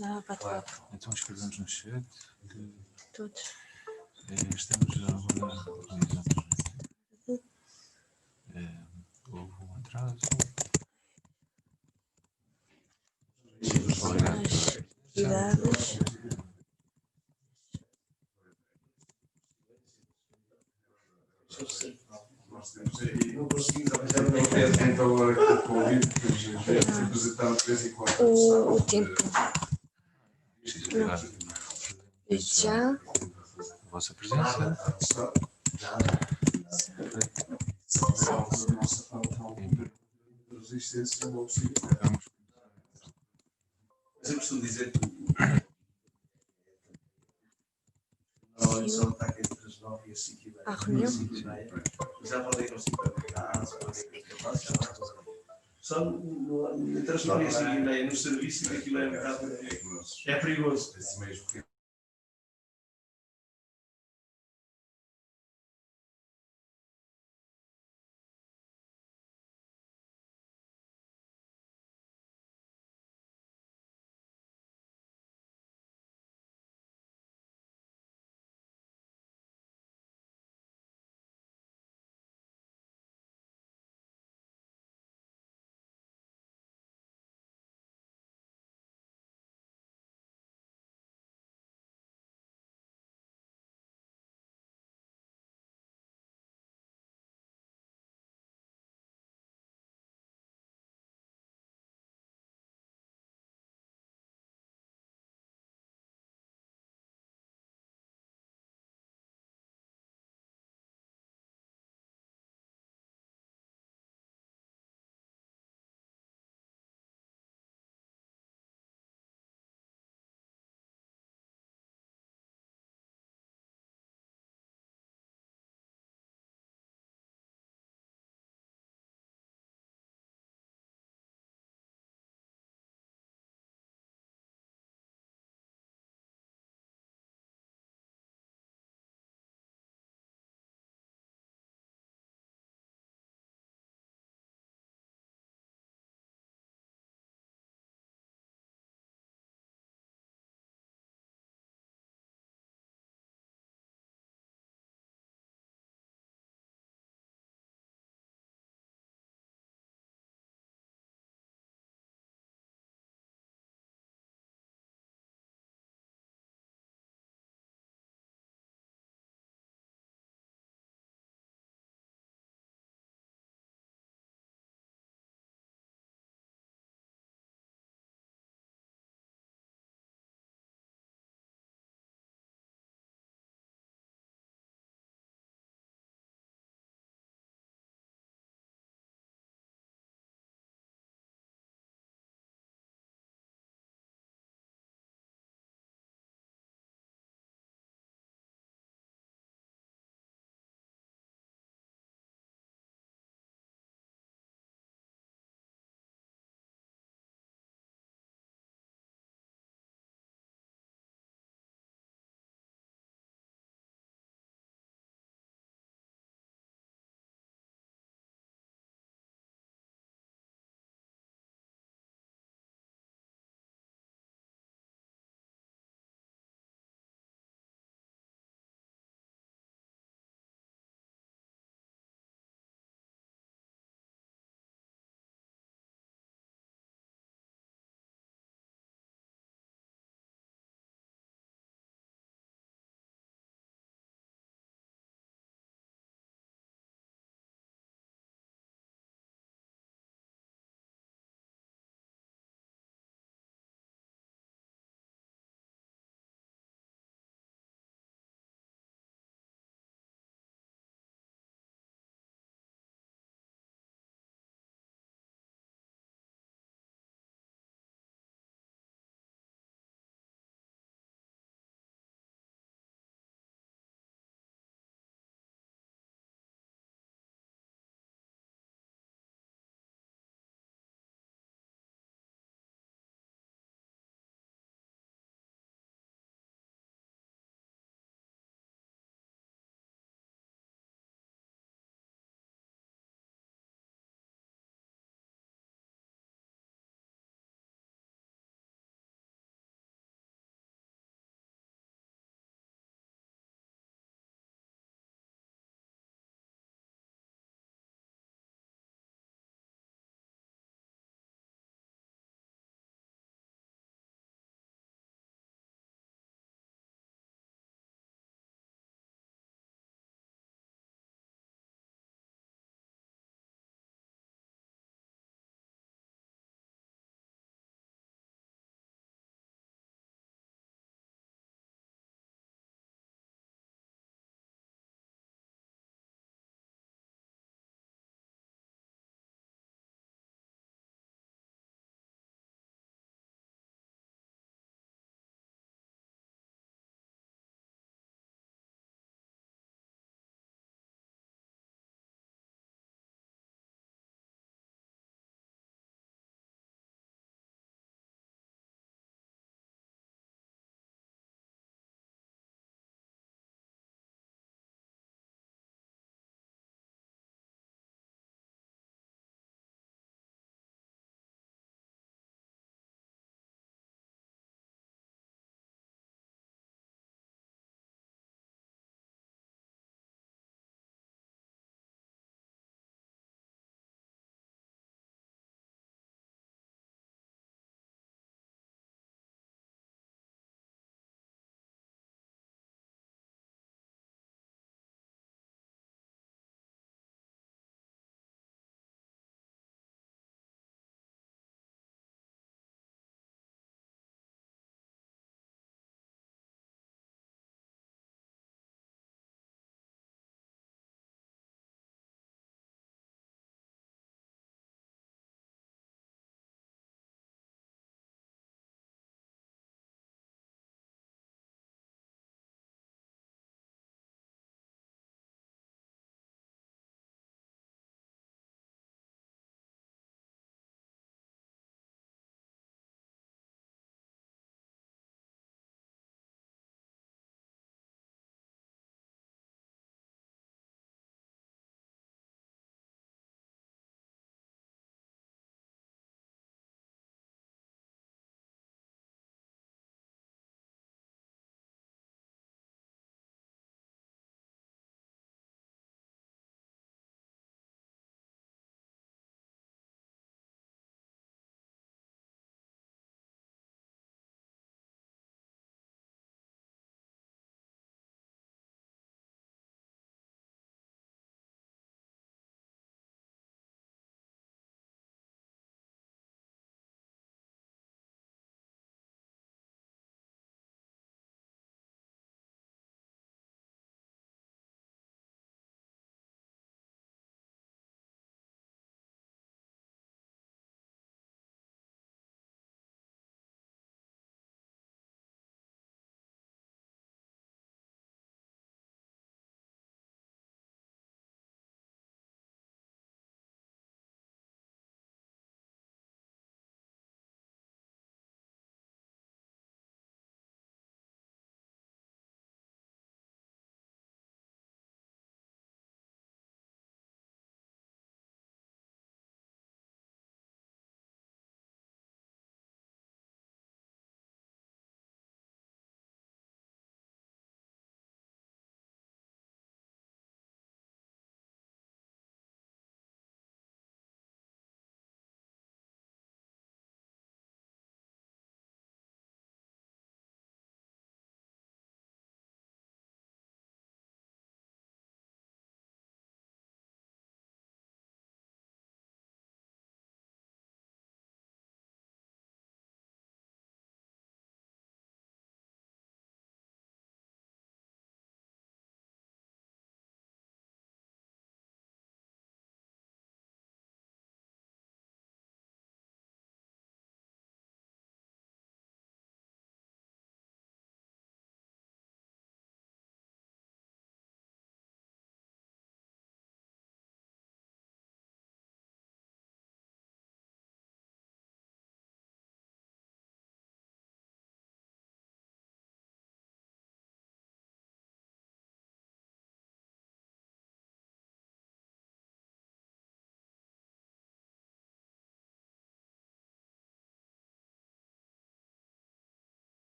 Dá bate-papo. Então escrevemos no chat que Todos. estamos agora. Houve um atraso. As idades. Não conseguimos apresentar então agora com o Covid, apresentamos de vez em quando. O tempo. Já. A vossa presença. Resistência ao oxígeno. Mas eu costumo dizer que a audição está aqui entre as 9 e as 5 e meia. À reunião? Já podem ir ao supermercado, já podem ir ao trabalho, só entre as 9 e as 5 e meia no serviço, que aquilo é um bocado. É perigoso.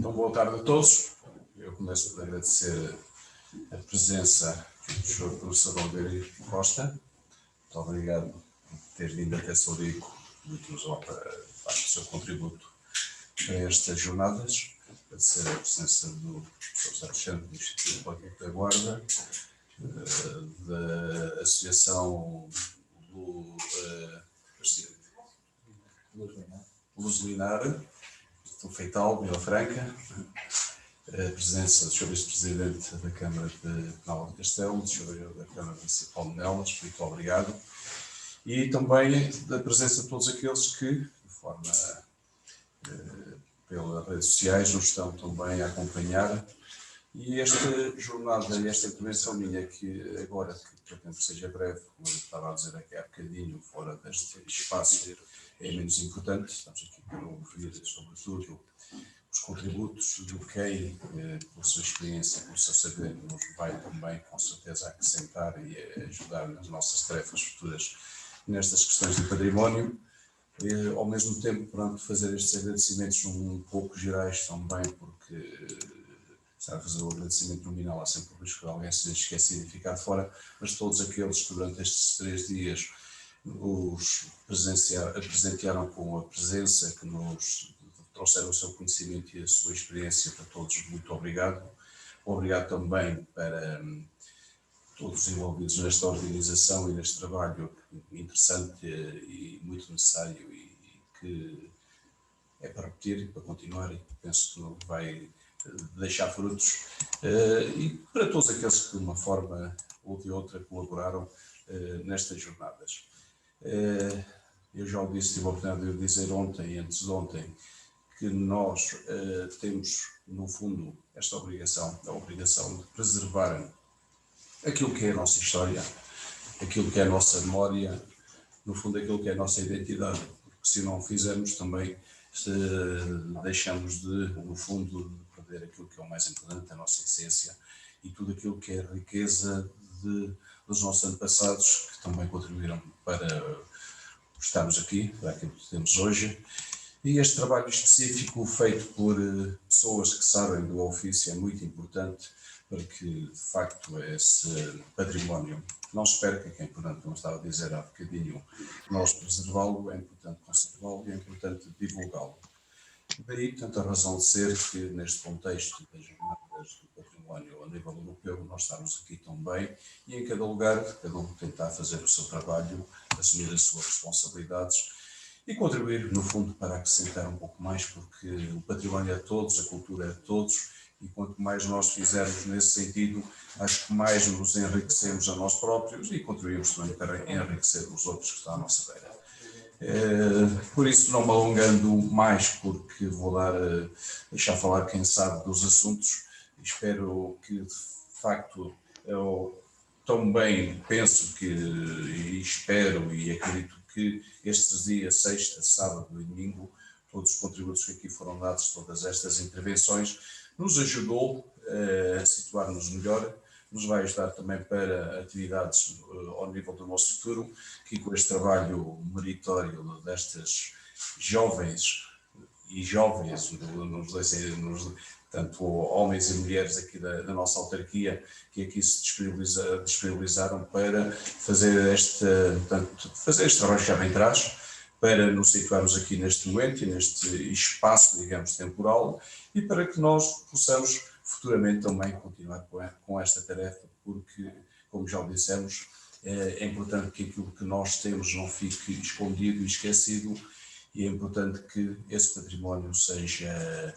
Então, boa tarde a todos. Eu começo por agradecer a presença do Sr. Professor Alberto Costa. Muito obrigado por ter vindo até Saurico, muito nos honra o seu contributo para estas jornadas. Agradecer a presença do professor Alexandre do Instituto Político da Guarda, da Associação Luz Linar, do Feital, Vila Franca, a presença do Sr. Vice-Presidente da Câmara de Penal de Castelo, do Sr. da Câmara Municipal de Nelas, muito obrigado, e também da presença de todos aqueles que, de forma pelas redes sociais, nos estão também a acompanhar. E esta jornada e esta intervenção minha, que agora, que pretendo que seja breve, como eu estava a dizer aqui há bocadinho, fora deste espaço, é menos importante. Estamos aqui para ouvir, sobretudo, os contributos do quem, pela sua experiência, pelo seu saber, nos vai também, com certeza, acrescentar e ajudar nas nossas tarefas futuras nestas questões de património. Ao mesmo tempo, pronto, fazer estes agradecimentos um pouco gerais também, porque estar a fazer o agradecimento nominal há sempre o risco de alguém se esquecer e ficar de fora, mas todos aqueles que durante estes 3 dias os presentearam com a presença, que nos trouxeram o seu conhecimento e a sua experiência, para todos, muito obrigado. Obrigado também para todos os envolvidos nesta organização e neste trabalho interessante e muito necessário e que é para repetir e para continuar, e penso que não vai deixar frutos, e para todos aqueles que de uma forma ou de outra colaboraram nestas jornadas. Eu já o disse, tive a oportunidade de o dizer ontem e antes de ontem, que nós temos, no fundo, esta obrigação, a obrigação de preservar aquilo que é a nossa história, aquilo que é a nossa memória, no fundo aquilo que é a nossa identidade, porque se não o fizermos também deixamos de, no fundo, perder aquilo que é o mais importante, a nossa essência e tudo aquilo que é a riqueza dos nossos antepassados, que também contribuíram para estarmos aqui, para aquilo que temos hoje. E este trabalho específico feito por pessoas que sabem do ofício é muito importante para que, de facto, esse património não se perca, que é importante, como estava a dizer há bocadinho, nós preservá-lo, é importante conservá-lo e é importante divulgá-lo. Daí tanta razão de ser que, neste contexto das jornadas do património a nível europeu, nós estamos aqui também e em cada lugar, cada um tentar fazer o seu trabalho, assumir as suas responsabilidades e contribuir, no fundo, para acrescentar um pouco mais, porque o património é de todos, a cultura é de todos, e quanto mais nós fizermos nesse sentido, acho que mais nos enriquecemos a nós próprios e contribuímos também para enriquecer os outros que estão à nossa beira. Por isso, não me alongando mais, porque vou deixar falar quem sabe dos assuntos, espero que, de facto, eu também penso que, e espero e acredito que estes dias, sexta, sábado e domingo, todos os contributos que aqui foram dados, todas estas intervenções, nos ajudou a situar-nos melhor, nos vai ajudar também para atividades ao nível do nosso futuro, que com este trabalho meritório destas jovens e jovens, tanto homens e mulheres aqui da nossa autarquia, que aqui se disponibilizaram para fazer este trabalho que já vem atrás, para nos situarmos aqui neste momento e neste espaço, digamos, temporal, e para que nós possamos futuramente também continuar com esta tarefa, porque, como já o dissemos, é importante que aquilo que nós temos não fique escondido e esquecido, e é importante que esse património seja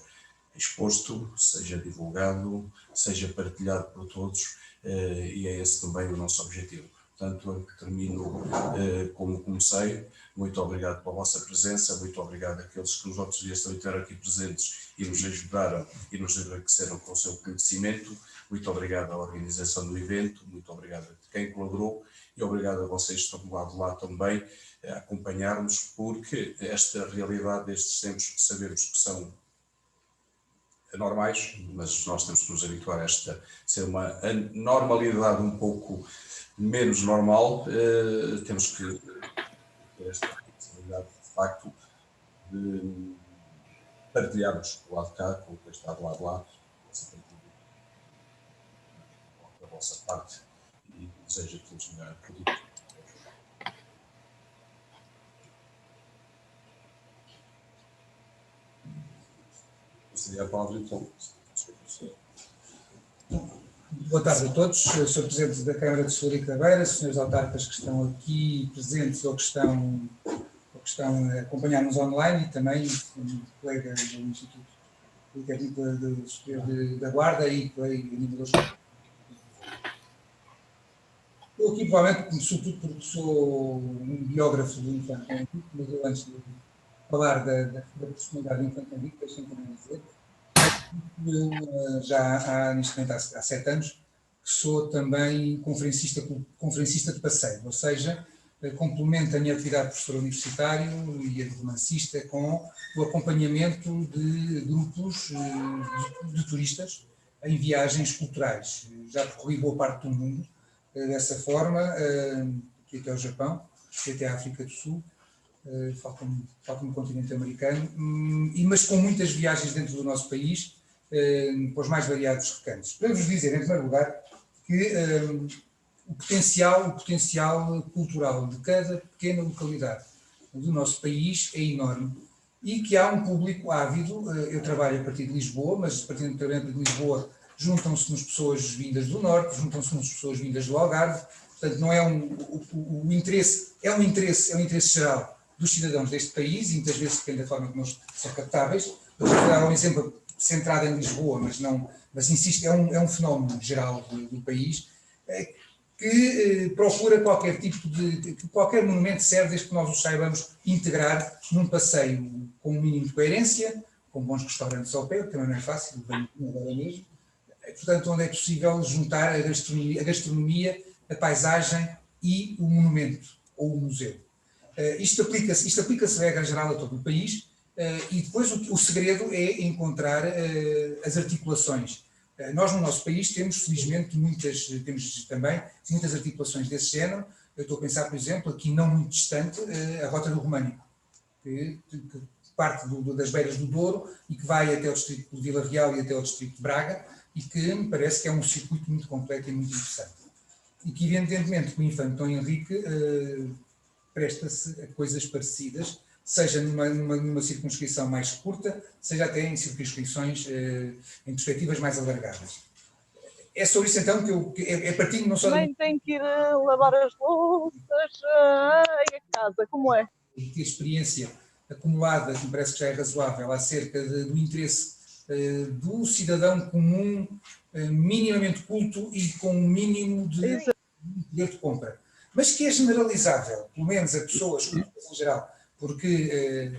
exposto, seja divulgado, seja partilhado por todos, e é esse também o nosso objetivo. Portanto, eu termino como comecei. Muito obrigado pela vossa presença, muito obrigado àqueles que nos outros dias também estiveram aqui presentes e nos ajudaram e nos enriqueceram com o seu conhecimento. Muito obrigado à organização do evento, muito obrigado a quem colaborou e obrigado a vocês que estão do lado de lá também a acompanhar-nos, porque esta realidade destes tempos que sabemos que são normais, mas nós temos que nos habituar a ser uma normalidade um pouco menos normal, temos que ter esta responsabilidade, de facto, de partilharmos do lado de cá, com o que está do lado de lá, essa partilha da vossa parte, e desejo a todos o melhor produto. Gostaria a palavra, então. Boa tarde a todos, Sr. Presidente da Câmara de Soura Caveira, senhores autarcas que estão aqui presentes ou que estão a acompanhar-nos online, e também colegas do Instituto Politécnico Superior da Guarda e animadores. Estou aqui provavelmente, sobretudo porque sou um biógrafo do Infante Henrique, mas eu antes de falar da personalidade do Infante Henrique, deixem-me também dizer. Eu já neste momento há 7 anos que sou também conferencista de passeio, ou seja, complemento a minha atividade de professor universitário e a de romancista com o acompanhamento de grupos de turistas em viagens culturais. Já percorri boa parte do mundo dessa forma, aqui até ao Japão, aqui até à África do Sul, falta-me o continente americano, mas com muitas viagens dentro do nosso país, para os mais variados recantos. Para vos dizer, em primeiro lugar, que o potencial cultural de cada pequena localidade do nosso país é enorme e que há um público ávido. Eu trabalho a partir de Lisboa, mas a partir de Lisboa juntam-se-nos pessoas vindas do Norte, juntam-se-nos pessoas vindas do Algarve, portanto não é o interesse, é um interesse geral dos cidadãos deste país, e muitas vezes depende da forma como eles são captáveis. Eu vou dar um exemplo centrado em Lisboa, mas insisto, é um fenómeno geral do país, que procura qualquer monumento serve desde que nós o saibamos integrar num passeio com um mínimo de coerência, com bons restaurantes ao pé, que também não é fácil, agora mesmo, portanto, onde é possível juntar a gastronomia, a paisagem e o monumento ou o museu. Isto aplica-se regra geral a todo o país, e depois o segredo é encontrar as articulações. Nós no nosso país temos, felizmente, temos também muitas articulações desse género. Eu estou a pensar, por exemplo, aqui não muito distante, a Rota do Românico, que parte das beiras do Douro e que vai até o distrito de Vila Real e até o distrito de Braga, e que me parece que é um circuito muito completo e muito interessante. E que, evidentemente, o Infante Dom Henrique presta-se a coisas parecidas, seja numa circunscrição mais curta, seja até em circunscrições em perspectivas mais alargadas. É sobre isso então que é partindo não só... Também tem que ir lavar as louças e a casa, como é? Ter experiência acumulada, que me parece que já é razoável, acerca do interesse do cidadão comum, minimamente culto e com um mínimo de poder de compra. Mas que é generalizável, pelo menos a pessoas cultas em geral, porque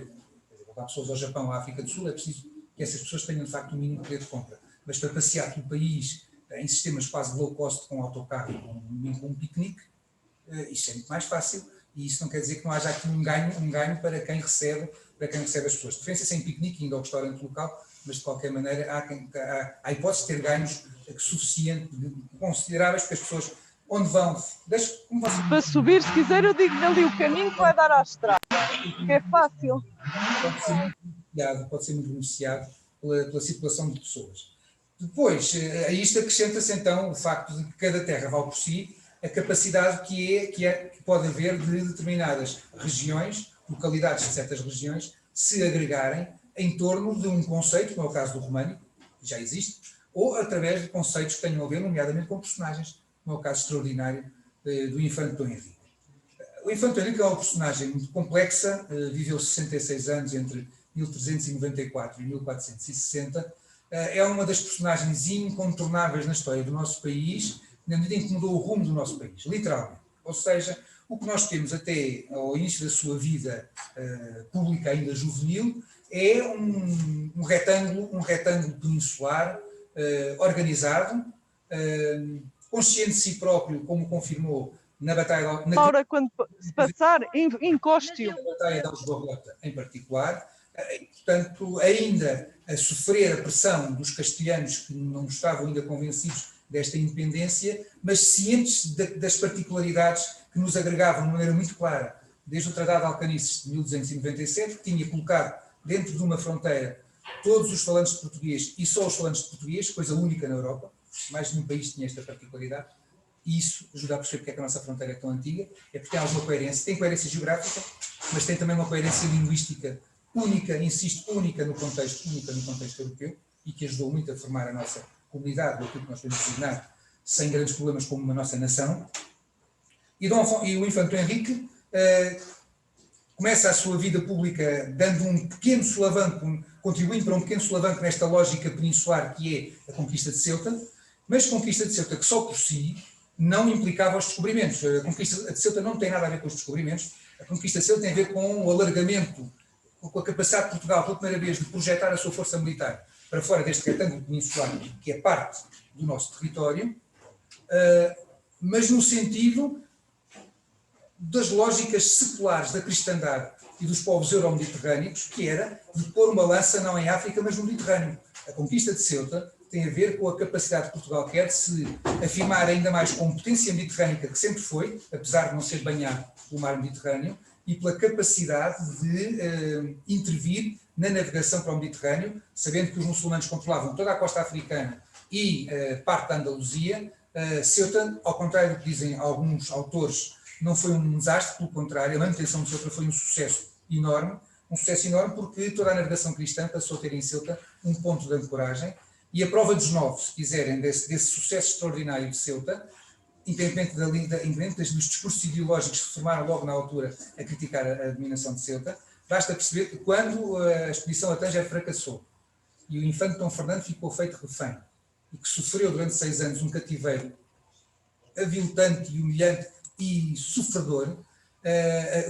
levar pessoas ao Japão, à África do Sul, é preciso que essas pessoas tenham de facto um mínimo poder de compra. Mas para passear pelo país em sistemas quase low cost, com autocarro e com um piquenique, isso é muito mais fácil, e isso não quer dizer que não haja aqui um ganho para quem recebe as pessoas. Diferença-se em piquenique, indo ao restaurante local, mas de qualquer maneira há hipótese de ter ganhos consideráveis, porque as pessoas onde vão... Para subir, se quiser, eu digo-lhe ali o caminho que vai dar à estrada, que é fácil. Pode ser muito beneficiado pela circulação de pessoas. Depois, a isto acrescenta-se então o facto de que cada terra vale por si, a capacidade que pode haver de determinadas regiões, localidades de certas regiões, se agregarem em torno de um conceito, como é o caso do românico, que já existe, ou através de conceitos que tenham a ver, nomeadamente, com personagens, como é o caso extraordinário do Infante Dom Henrique. O Infante Dom Henrique é uma personagem muito complexa, viveu 66 anos entre 1394 e 1460, é uma das personagens incontornáveis na história do nosso país, na medida em que mudou o rumo do nosso país, literalmente. Ou seja, o que nós temos até ao início da sua vida pública ainda juvenil é um retângulo peninsular, organizado, consciente de si próprio, como confirmou na Batalha... Laura, quando se passar, encoste-o. Na Batalha de Aljubarrota, em particular, portanto, ainda a sofrer a pressão dos castelhanos que não estavam ainda convencidos desta independência, mas cientes das particularidades que nos agregavam de maneira muito clara, desde o Tratado de Alcanices de 1297, que tinha colocado dentro de uma fronteira todos os falantes de português e só os falantes de português, coisa única na Europa, mais nenhum país tinha esta particularidade, e isso ajuda a perceber porque é que a nossa fronteira é tão antiga, é porque tem alguma coerência, tem coerência geográfica, mas tem também uma coerência linguística única, insisto, única no contexto europeu, e que ajudou muito a formar a nossa comunidade, ou aquilo que nós podemos designar, sem grandes problemas como a nossa nação. E o Infante Dom Henrique começa a sua vida pública dando um pequeno solavanco, contribuindo para um pequeno solavanco nesta lógica peninsular que é a conquista de Ceuta, mas conquista de Ceuta que só por si não implicava os descobrimentos. A conquista de Ceuta não tem nada a ver com os descobrimentos, a conquista de Ceuta tem a ver com o alargamento, com a capacidade de Portugal, pela primeira vez, de projetar a sua força militar para fora deste retângulo peninsular, que é parte do nosso território, mas no sentido das lógicas seculares da cristandade e dos povos euro-mediterrâneos, que era de pôr uma lança não em África, mas no Mediterrâneo. A conquista de Ceuta tem a ver com a capacidade que Portugal quer de se afirmar ainda mais como potência mediterrânica, que sempre foi, apesar de não ser banhado pelo mar Mediterrâneo, e pela capacidade de intervir na navegação para o Mediterrâneo, sabendo que os muçulmanos controlavam toda a costa africana e parte da Andaluzia. Ceuta, ao contrário do que dizem alguns autores, não foi um desastre, pelo contrário, a manutenção de Ceuta foi um sucesso enorme porque toda a navegação cristã passou a ter em Ceuta um ponto de ancoragem, e a prova dos 9, se quiserem, desse sucesso extraordinário de Ceuta, independente dos discursos ideológicos que se formaram logo na altura a criticar a dominação de Ceuta, basta perceber que quando a expedição a Tanger fracassou e o infante Dom Fernando ficou feito refém, e que sofreu durante 6 anos um cativeiro aviltante e humilhante e sofredor,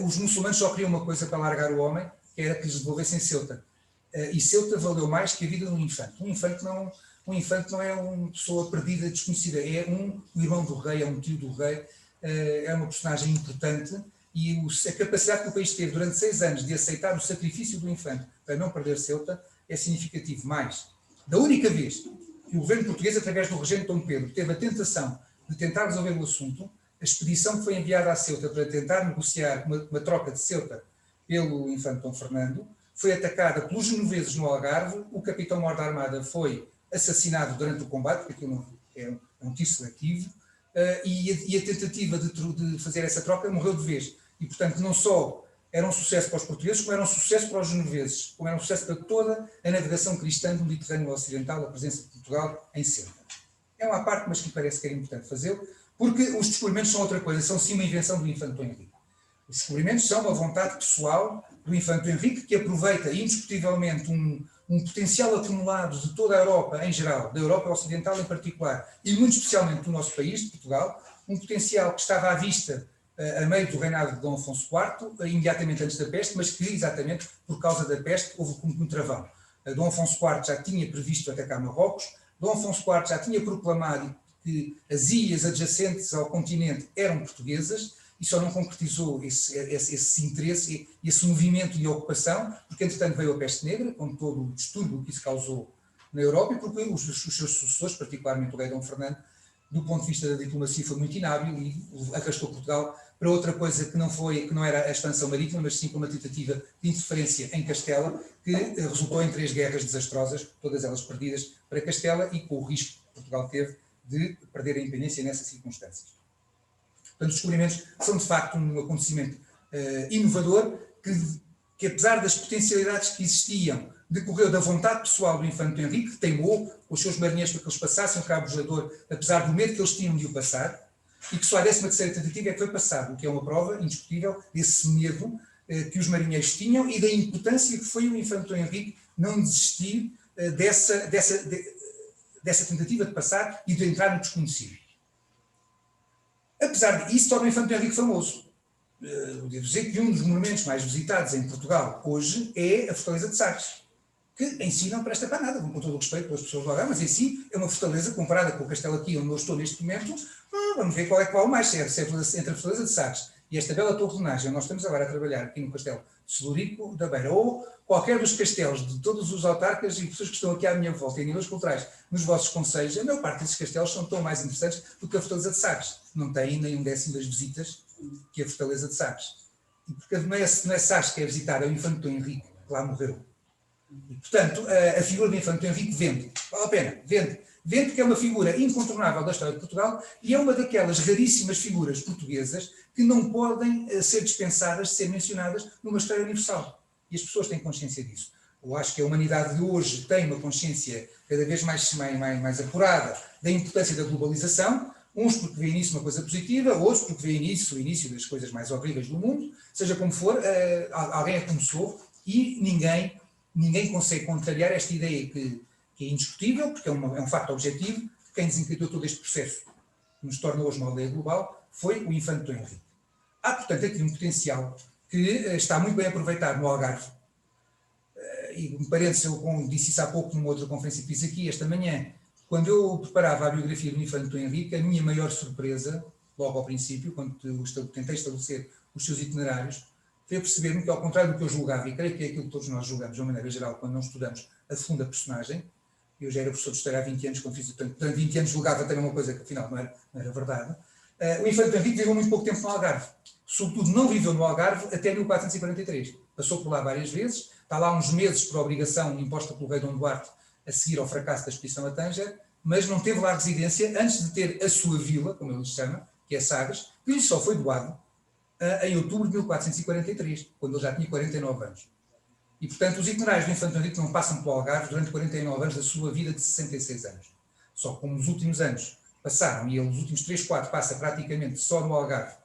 os muçulmanos só queriam uma coisa para largar o homem, que era que lhes devolvessem Ceuta. E Ceuta valeu mais que a vida de um infante. Um infante não é uma pessoa perdida, desconhecida, é um irmão do rei, é um tio do rei, é uma personagem importante, e a capacidade que o país teve durante 6 anos de aceitar o sacrifício do infante para não perder Ceuta é significativo. Mais, da única vez que o governo português, através do regente Dom Pedro, teve a tentação de tentar resolver o assunto, a expedição que foi enviada a Ceuta para tentar negociar uma troca de Ceuta pelo infante Dom Fernando foi atacada pelos genoveses no Algarve. O capitão-mor da Armada foi assassinado durante o combate, porque aquilo é um tiro seletivo, e a tentativa de fazer essa troca morreu de vez. E, portanto, não só era um sucesso para os portugueses, como era um sucesso para os genoveses, como era um sucesso para toda a navegação cristã do Mediterrâneo Ocidental, a presença de Portugal em Ceuta. É uma parte, mas que me parece que era importante fazê-lo, porque os descobrimentos são outra coisa, são sim uma invenção do infante Dom Henrique. Os descobrimentos são uma vontade pessoal do infante Dom Henrique, que aproveita indiscutivelmente um potencial acumulado de toda a Europa em geral, da Europa Ocidental em particular, e muito especialmente do nosso país, de Portugal, um potencial que estava à vista a meio do reinado de Dom Afonso IV, imediatamente antes da peste, mas que, exatamente por causa da peste, houve um travão. Dom Afonso IV já tinha previsto atacar Marrocos, Dom Afonso IV já tinha proclamado que as ilhas adjacentes ao continente eram portuguesas, e só não concretizou esse interesse, esse movimento de ocupação, porque entretanto veio a peste negra, com todo o distúrbio que isso causou na Europa, e porque os seus sucessores, particularmente o rei Dom Fernando, do ponto de vista da diplomacia foi muito inábil e arrastou Portugal para outra coisa que não era a expansão marítima, mas sim uma tentativa de interferência em Castela, que resultou em 3 guerras desastrosas, todas elas perdidas para Castela, e com o risco que Portugal teve de perder a independência nessas circunstâncias. Portanto, os descobrimentos são de facto um acontecimento inovador que, apesar das potencialidades que existiam, decorreu da vontade pessoal do infante Dom Henrique, que teimou com os seus marinheiros para que eles passassem o Cabo Bojador, apesar do medo que eles tinham de o passar, e que só a 13ª tentativa é que foi passado, o que é uma prova indiscutível desse medo que os marinheiros tinham e da importância que foi o infante Dom Henrique não desistir dessa tentativa de passar e de entrar no desconhecido. Apesar disso, torna o infante Dom Henrique famoso. Eu devo dizer que um dos monumentos mais visitados em Portugal hoje é a Fortaleza de Sagres, que em si não presta para nada, com todo o respeito pelas pessoas do Algarve, mas em si é uma fortaleza comparada com o castelo aqui onde eu estou neste momento. Vamos ver qual é que vale mais, se é entre a Fortaleza de Sagres e esta bela torre de Nájera, nós estamos agora a trabalhar aqui no castelo de Celurico da Beira, ou qualquer dos castelos de todos os autarcas e pessoas que estão aqui à minha volta em níveis culturais nos vossos concelhos, a maior parte desses castelos são tão mais interessantes do que a Fortaleza de Sagres. Não tem nem 1/10 das visitas que a Fortaleza de Sagres. E porque não é Sagres que é visitar, é o infante Dom Henrique, que lá morreu. E, portanto, a figura do Infante Henrique vende. Vale a pena, vende. Vende porque é uma figura incontornável da história de Portugal e é uma daquelas raríssimas figuras portuguesas que não podem ser dispensadas de ser mencionadas numa história universal. E as pessoas têm consciência disso. Eu acho que a humanidade de hoje tem uma consciência cada vez mais apurada da importância da globalização, uns porque veem nisso uma coisa positiva, outros porque veem nisso o início das coisas mais horríveis do mundo, seja como for, alguém a começou e ninguém consegue contrariar esta ideia que é indiscutível, porque é um facto objetivo. Quem desencadeou todo este processo que nos torna hoje uma aldeia global foi o Infante Dom Henrique. Há, portanto, aqui um potencial que está muito bem aproveitado no Algarve. E me parece, eu disse isso há pouco numa outra conferência que fiz aqui esta manhã, quando eu preparava a biografia do Infante Dom Henrique, a minha maior surpresa, logo ao princípio, quando tentei estabelecer os seus itinerários, foi perceber-me que, ao contrário do que eu julgava, e creio que é aquilo que todos nós julgamos de uma maneira geral quando não estudamos a segunda personagem, eu já era professor de História há 20 anos, quando fiz, durante 20 anos julgava também uma coisa que afinal não era verdade, o Infante Dom Henrique viveu muito pouco tempo no Algarve. Sobretudo não viveu no Algarve até 1443. Passou por lá várias vezes, está lá uns meses por obrigação imposta pelo rei Dom Duarte a seguir ao fracasso da expedição a Tânger, mas não teve lá residência antes de ter a sua vila, como ele se chama, que é Sagres, que lhe só foi doado em outubro de 1443, quando ele já tinha 49 anos. E, portanto, os itinerários do Infante Dom Henrique não passam pelo Algarve durante 49 anos da sua vida de 66 anos. Só que como os últimos anos passaram, e ele os últimos 3, 4 passa praticamente só no Algarve,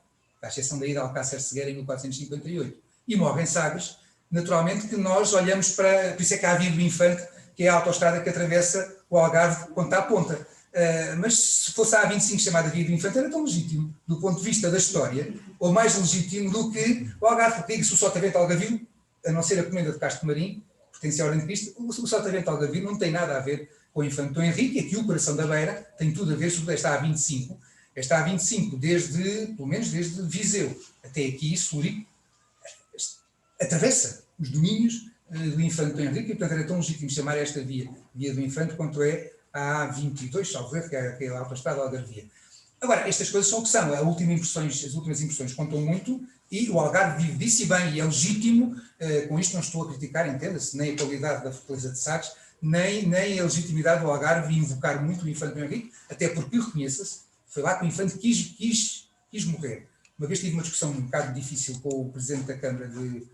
à exceção da ida ao Alcácer Cegueira em 1458, e morre em Sagres, naturalmente que nós olhamos para... Por isso é que há a Via do Infante, que é a autoestrada que atravessa o Algarve de ponta a ponta. Mas se fosse a A25 chamada Via do Infante, era tão legítimo, do ponto de vista da história, ou mais legítimo do que o Algarve, porque diga-se o Sotavento Algarvio, a não ser a comenda de Castro Marim, pertence à Ordem de Cristo, o Sotavento Algarvio não tem nada a ver com o Infante Dom Henrique, e aqui o Coração da Beira tem tudo a ver sobre esta A25. Esta A25, pelo menos desde Viseu até aqui, Celurico, atravessa os domínios do Infante Dom Henrique, e portanto era tão legítimo chamar esta via do Infante quanto é a A22, salvo erro, que é a autoestrada Algarvia. Agora, estas coisas são o que são, as últimas impressões contam muito, e o Algarve vive disso e bem, e é legítimo, com isto não estou a criticar, entenda-se, nem a qualidade da Fortaleza de Sagres, nem a legitimidade do Algarve invocar muito o Infante Dom Henrique, até porque, reconheça-se, foi lá que o Infante quis morrer. Uma vez tive uma discussão um bocado difícil com o Presidente da Câmara de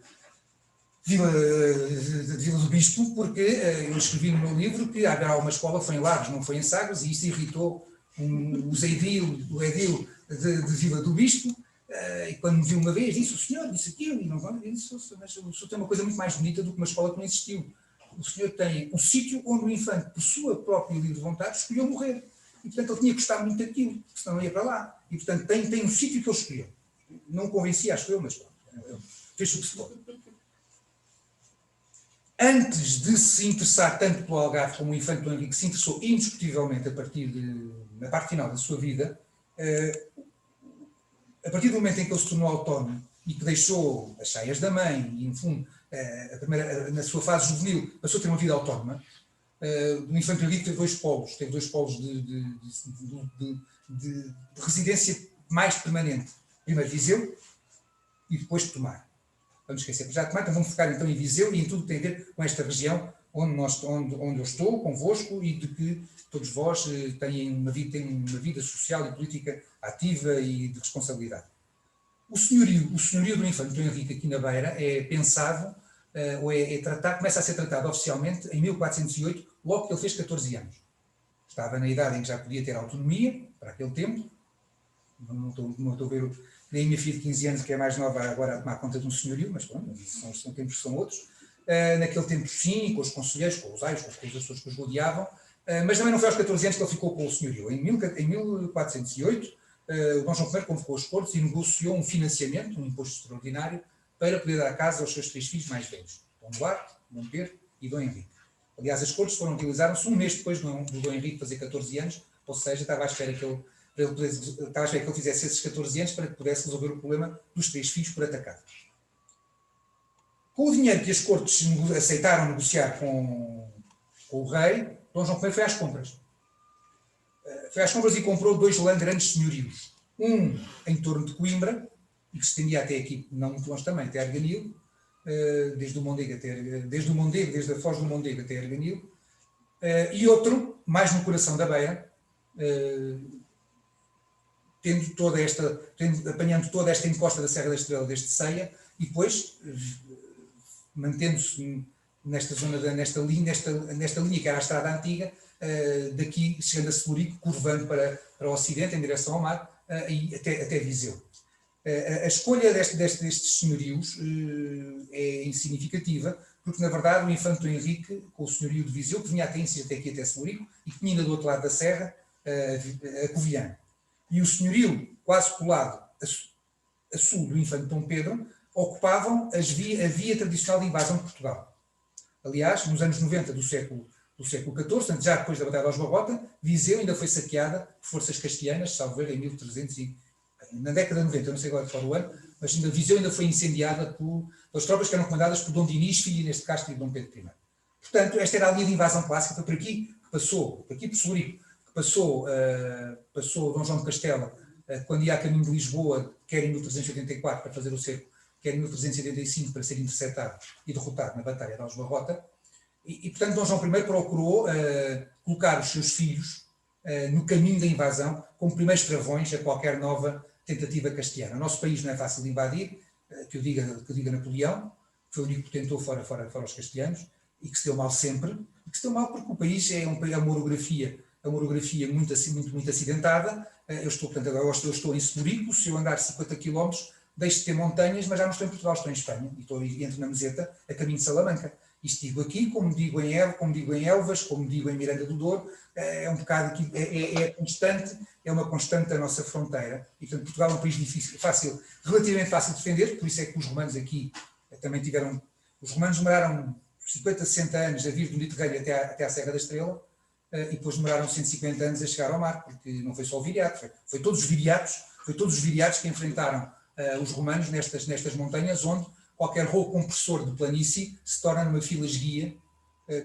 Vila do Bispo, porque eu escrevi no meu livro que haverá uma escola, foi em Lagos, não foi em Sagres, e isso irritou o edil de Vila do Bispo, e quando me viu uma vez, disse: o senhor disse aquilo, e não disse: mas o senhor tem uma coisa muito mais bonita do que uma escola que não existiu. O senhor tem um sítio onde o Infante, por sua própria livre vontade, escolheu morrer. E, portanto, ele tinha gostado muito daquilo, senão não ia para lá. E, portanto, tem um sítio que ele escolheu. Não convencia, acho eu, mas fez o que se pode. Antes de se interessar tanto pelo Algarve como o Infante Dom Henrique se interessou indiscutivelmente na parte final da sua vida, a partir do momento em que ele se tornou autónomo e que deixou as saias da mãe e, no fundo, na sua fase juvenil, passou a ter uma vida autónoma, o Infante Dom Henrique teve dois polos de residência mais permanente. Primeiro Viseu e depois Tomar. Vamos esquecer, já Tomar, então vamos focar então em Viseu e em tudo que tem a ver com esta região onde eu estou, convosco, e de que todos vós têm uma vida social e política ativa e de responsabilidade. O senhorio do Infante Dom Henrique aqui na Beira é pensado, ou começa a ser tratado oficialmente em 1408, logo que ele fez 14 anos. Estava na idade em que já podia ter autonomia, para aquele tempo. Não estou a ver nem a minha filha de 15 anos, que é mais nova, agora a tomar conta de um senhorio, mas pronto, são tempos que são outros. Naquele tempo, sim, com os conselheiros, com os aios, com as pessoas que os rodeavam, mas também não foi aos 14 anos que ele ficou com o senhorio. Em 1408, o Dom João I convocou os cortes e negociou um financiamento, um imposto extraordinário, para poder dar casa aos seus 3 filhos mais velhos, Dom Duarte, Dom Pedro e Dom Henrique. Aliás, as cortes utilizaram-se um mês depois do Dom Henrique fazer 14 anos, ou seja, estava à espera que ele fizesse esses 14 anos para que pudesse resolver o problema dos 3 filhos por atacado. Com o dinheiro que as cortes aceitaram negociar com o rei, Dom João I foi às compras. Foi às compras e comprou 2 grandes senhorios. Um em torno de Coimbra, e que se estendia até aqui, não muito longe também, até Arganil, desde o Mondego, desde a Foz do Mondego até Arganil, e outro, mais no coração da Beira, apanhando toda esta encosta da Serra da Estrela desde Ceia, e depois mantendo-se nesta zona, nesta linha que era a estrada antiga, daqui chegando a Celurico, curvando para o ocidente, em direção ao mar, e até Viseu. A escolha destes senhorios é insignificativa, porque na verdade o infante Dom Henrique, com o senhorio de Viseu, que vinha até aqui até Celurico, e que tinha ainda do outro lado da serra a Covilhã. E o senhorio, quase colado a sul do infante Dom Pedro, ocupavam a via tradicional de invasão de Portugal. Aliás, nos anos 90 do século XIV, já depois da Batalha de Aljubarrota, Viseu ainda foi saqueada por forças castelhanas, salvo ver, em 1300 na década de 90, eu não sei agora qual o ano, mas ainda Viseu ainda foi incendiada pelas tropas que eram comandadas por Dom Dinis, filho neste caso de Dom Pedro I. Portanto, esta era a linha de invasão clássica, foi por aqui que passou, por Celurico, que passou Dom João de Castela, quando ia a caminho de Lisboa, quer em 1384 para fazer o cerco, quer em 1385 para ser interceptado e derrotado na Batalha de Aljubarrota. E portanto, Dom João I procurou colocar os seus filhos no caminho da invasão como primeiros travões a qualquer nova tentativa castelhana. O nosso país não é fácil de invadir, que eu diga Napoleão, que foi o único que tentou fora os castelhanos, e que se deu mal sempre, e que se deu mal porque o país é uma orografia muito acidentada. Eu estou em Celurico, se eu andar 50 km, deixo de ter montanhas, mas já não estou em Portugal, estou em Espanha, e entro na meseta a caminho de Salamanca. Isto digo aqui, como digo em Elvas, como digo em Miranda do Douro, é um bocado aqui, é uma constante da nossa fronteira. E, portanto, Portugal é um país difícil, relativamente fácil de defender, por isso é que os romanos aqui também tiveram. Os romanos demoraram 50, 60 anos a vir do Mediterrâneo até à Serra da Estrela, e depois demoraram 150 anos a chegar ao mar, porque não foi só o viriato, foi todos os viriatos que enfrentaram os romanos nestas montanhas, onde qualquer rolo compressor de planície se torna numa fila esguia,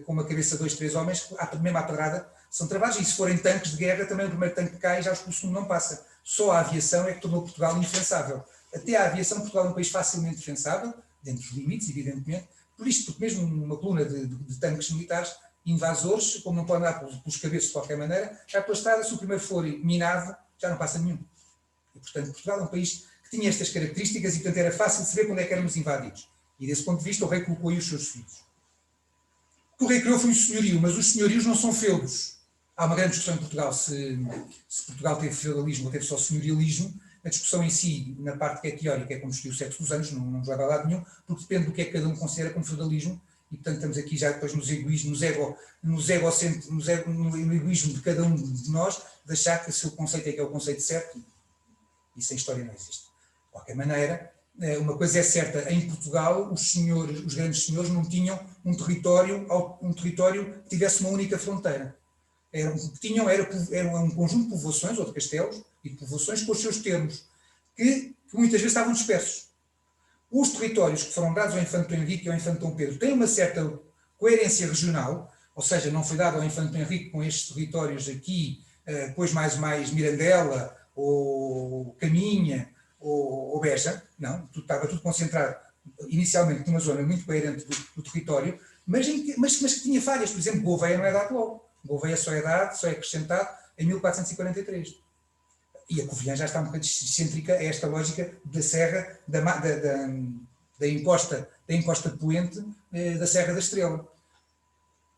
com uma cabeça de 2, 3 homens, que mesmo à pedrada são travados, e se forem tanques de guerra, também o primeiro tanque cai, já o segundo não passa. Só a aviação é que tornou Portugal indefensável. Até a aviação, Portugal é um país facilmente defensável, dentro dos limites, evidentemente, porque mesmo uma coluna de tanques militares, invasores, como não podem andar pelos cabeços de qualquer maneira, já pela estrada, se o primeiro for minado, já não passa nenhum. E, portanto, Portugal é um país que tinha estas características e, portanto, era fácil de saber quando é que éramos invadidos. E, desse ponto de vista, o rei colocou aí os seus filhos. O que o rei criou foi o senhorio, mas os senhorios não são feudos. Há uma grande discussão em Portugal se Portugal teve feudalismo ou teve só senhorialismo. A discussão em si, na parte que é teórica, é como escolheu o sexo dos anos, não nos leva a lado nenhum, porque depende do que é que cada um considera como feudalismo. E, portanto, estamos aqui já depois no egoísmo de cada um de nós, de achar que o seu conceito é que é o conceito certo, e sem história não existe. De qualquer maneira, uma coisa é certa, em Portugal os grandes senhores não tinham um território que tivesse uma única fronteira. Era um conjunto de povoações, ou de castelos, e de povoações com os seus termos, que muitas vezes estavam dispersos. Os territórios que foram dados ao infante Dom Henrique e ao infante Dom Pedro têm uma certa coerência regional, ou seja, não foi dado ao infante Dom Henrique com estes territórios aqui, depois mais Mirandela, ou Caminha, ou Beja, não, estava tudo concentrado inicialmente numa zona muito coerente do território, mas que tinha falhas. Por exemplo, Gouveia não é dado logo. Gouveia só é acrescentado em 1443. E a Covilhã já está um bocadinho excêntrica a esta lógica da serra, da encosta poente da Serra da Estrela.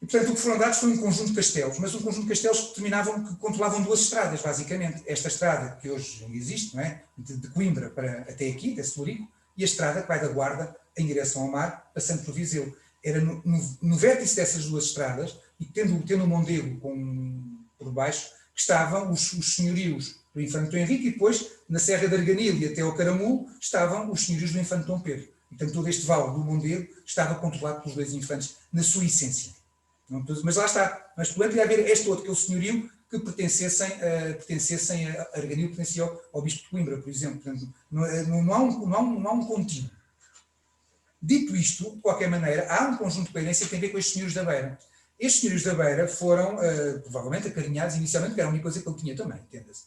E, portanto, o que foram dados foi um conjunto de castelos, mas um conjunto de castelos que controlavam 2 estradas, basicamente. Esta estrada, que hoje ainda existe, não é? De Coimbra até aqui, até Celurico, e a estrada que vai da Guarda em direção ao mar, passando por Viseu. Era no vértice dessas 2 estradas, e tendo o Mondego por baixo, que estavam os senhorios do infante Dom Henrique, e depois, na Serra de Arganil e até ao Caramulo, estavam os senhorios do infante Dom Pedro. Portanto, todo este vale do Mondego estava controlado pelos 2 infantes, na sua essência. Mas lá está. Mas, portanto, devia haver este outro, que é o senhorio, que pertencessem a Arganil, pertencia ao bispo de Coimbra, por exemplo. Portanto, não há um contínuo. Dito isto, de qualquer maneira, há um conjunto de coerência que tem a ver com estes senhorios da Beira. Estes senhorios da Beira foram, provavelmente, acarinhados inicialmente, porque era a única coisa que ele tinha também, entenda-se,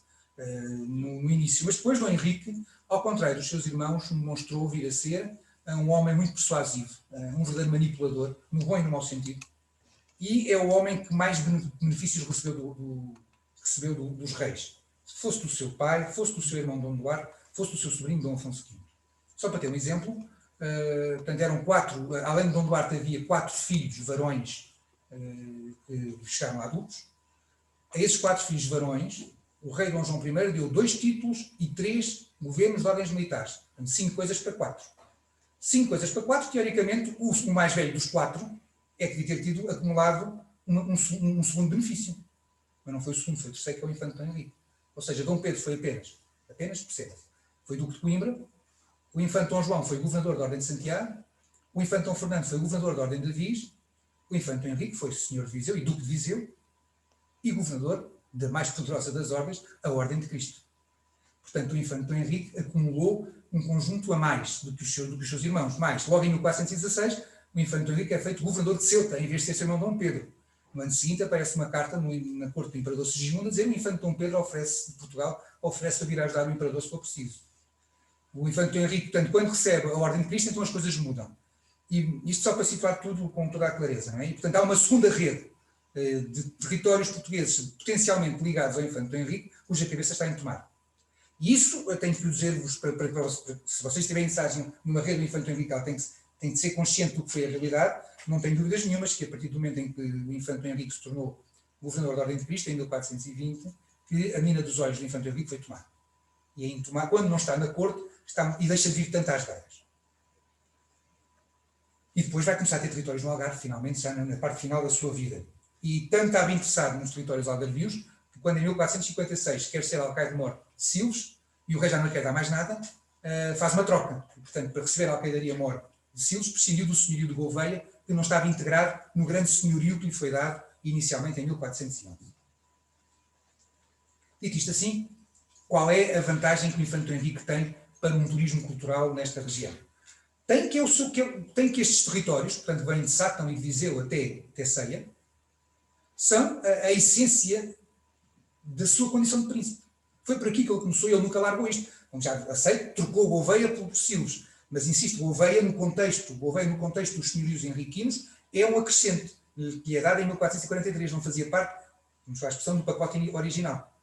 no início. Mas depois, Dom Henrique, ao contrário dos seus irmãos, mostrou vir a ser um homem muito persuasivo, um verdadeiro manipulador, no bom e no mau sentido, e é o homem que mais benefícios recebeu dos reis. Fosse do seu pai, fosse do seu irmão Dom Duarte, fosse do seu sobrinho Dom Afonso V. Só para ter um exemplo, portanto, eram 4, além de Dom Duarte havia 4 filhos varões que chegaram a adultos. A esses 4 filhos varões, o rei Dom João I deu 2 títulos e 3 governos de ordens militares. Portanto, 5 coisas para 4. 5 coisas para 4, teoricamente, o mais velho dos 4 é que devia ter tido acumulado um segundo benefício. Mas não foi o segundo, foi o terceiro, que é o infante Dom Henrique. Ou seja, Dom Pedro foi apenas, percebe, foi duque de Coimbra, o infante Dom João foi governador da Ordem de Santiago, o infante Dom Fernando foi governador da Ordem de Avis, o infante Dom Henrique foi senhor de Viseu e duque de Viseu, e governador da mais poderosa das ordens, a Ordem de Cristo. Portanto, o infante Dom Henrique acumulou um conjunto a mais do que os seus irmãos. Mais, logo em 1416, o infante Dom Henrique é feito governador de Ceuta, em vez de ser seu irmão Dom Pedro. No ano seguinte aparece uma carta na corte do imperador Sigismundo a dizer que o infante Dom Pedro de Portugal oferece para vir ajudar o imperador se for preciso. O infante Dom Henrique, portanto, quando recebe a Ordem de Cristo, então as coisas mudam. E isto só para situar tudo com toda a clareza, não é? E, portanto, há uma segunda rede de territórios portugueses potencialmente ligados ao infante Dom Henrique, cuja cabeça está em Tomar. E isso eu tenho que dizer-vos, se vocês tiverem mensagem numa rede do infante Dom Henrique, ela tem de ser consciente do que foi a realidade. Não tenho dúvidas nenhumas que, a partir do momento em que o infante Dom Henrique se tornou governador da Ordem de Cristo, em 1420, que a menina dos olhos do infante Dom Henrique foi Tomar. E em Tomar, quando não está na corte, e deixa de vir tanto às gaias. E depois vai começar a ter territórios no Algarve, finalmente, já na parte final da sua vida. E tanto estava interessado nos territórios algarvios, que quando em 1456 quer ser alcaide-mor de Silves, e o rei já não quer dar mais nada, faz uma troca. E, portanto, para receber a alcaidaria-mor de Silves, prescindiu do senhorio de Gouveia, que não estava integrado no grande senhorio que lhe foi dado inicialmente em 1411. Dito isto assim, qual é a vantagem que o infante Dom Henrique tem para um turismo cultural nesta região? Tem que estes territórios, portanto, vêm de Sátão e de Viseu até Ceia, são a essência da sua condição de príncipe. Foi por aqui que ele começou e ele nunca largou isto. Como já aceito, trocou Gouveia por Silves. Mas insisto, Gouveia no contexto dos senhorios henriquinos é um acrescente, que é dado em 1443, não fazia parte, vamos falar a expressão, do pacote original.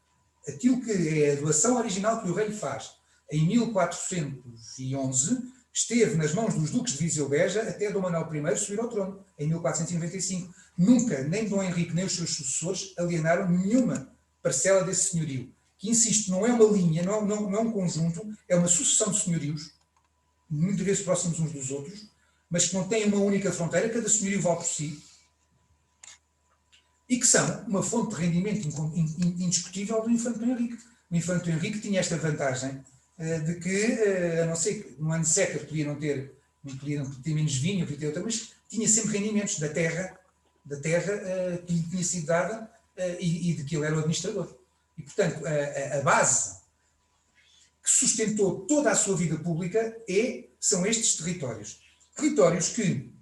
Aquilo que é a doação original que o rei faz em 1411 esteve nas mãos dos duques de Viseu Beja até Dom Manuel I subir ao trono, em 1495. Nunca, nem Dom Henrique, nem os seus sucessores alienaram nenhuma parcela desse senhorio. Que, insisto, não é uma linha, não é um conjunto, é uma sucessão de senhorios, muitas vezes próximos uns dos outros, mas que não têm uma única fronteira, cada senhorio vale por si, e que são uma fonte de rendimento indiscutível do infante Dom Henrique. O infante Dom Henrique tinha esta vantagem de que, a não ser que no ano de seca podia ter menos vinho, podia ter outra, mas tinha sempre rendimentos da terra que lhe tinha sido dada e de que ele era o administrador. E, portanto, a base que sustentou toda a sua vida pública são estes territórios. Territórios que,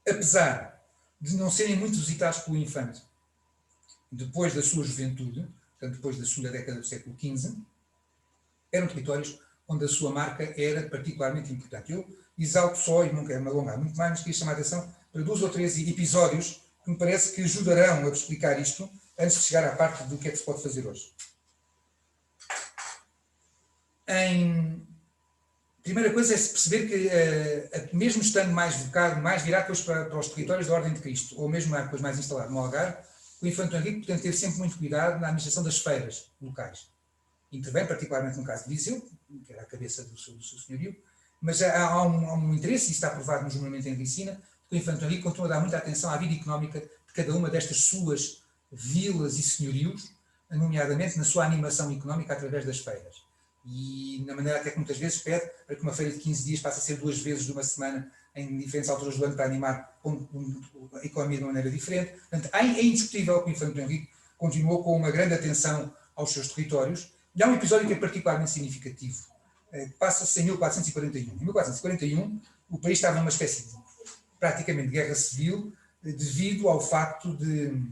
apesar de não serem muito visitados pelo infante depois da sua juventude, portanto, depois da segunda década do século XV, eram territórios onde a sua marca era particularmente importante. Eu exalto só, e não quero me alongar muito mais, mas queria chamar a atenção para 2 ou 3 episódios que me parece que ajudarão a explicar isto antes de chegar à parte do que é que se pode fazer hoje. Primeira coisa é perceber que, mesmo estando mais virado para os territórios da Ordem de Cristo, ou mesmo depois mais instalado no Algarve, o infante Dom Henrique tem teve sempre muito cuidado na administração das feiras locais. Intervém particularmente no caso de Viseu, que era a cabeça do seu senhorio, mas há um interesse, e está provado no julgamento em Ricina, que o infante Dom Henrique continua a dar muita atenção à vida económica de cada uma destas suas vilas e senhorios, nomeadamente na sua animação económica através das feiras. E na maneira até que muitas vezes pede para que uma feira de 15 dias passe a ser 2 vezes de uma semana em diferentes alturas do ano para animar a economia de uma maneira diferente. Portanto, é indiscutível que o infante Dom Henrique continuou com uma grande atenção aos seus territórios. E há um episódio que é particularmente significativo. Passa-se em 1441. Em 1441, o país estava numa espécie de praticamente guerra civil devido ao facto de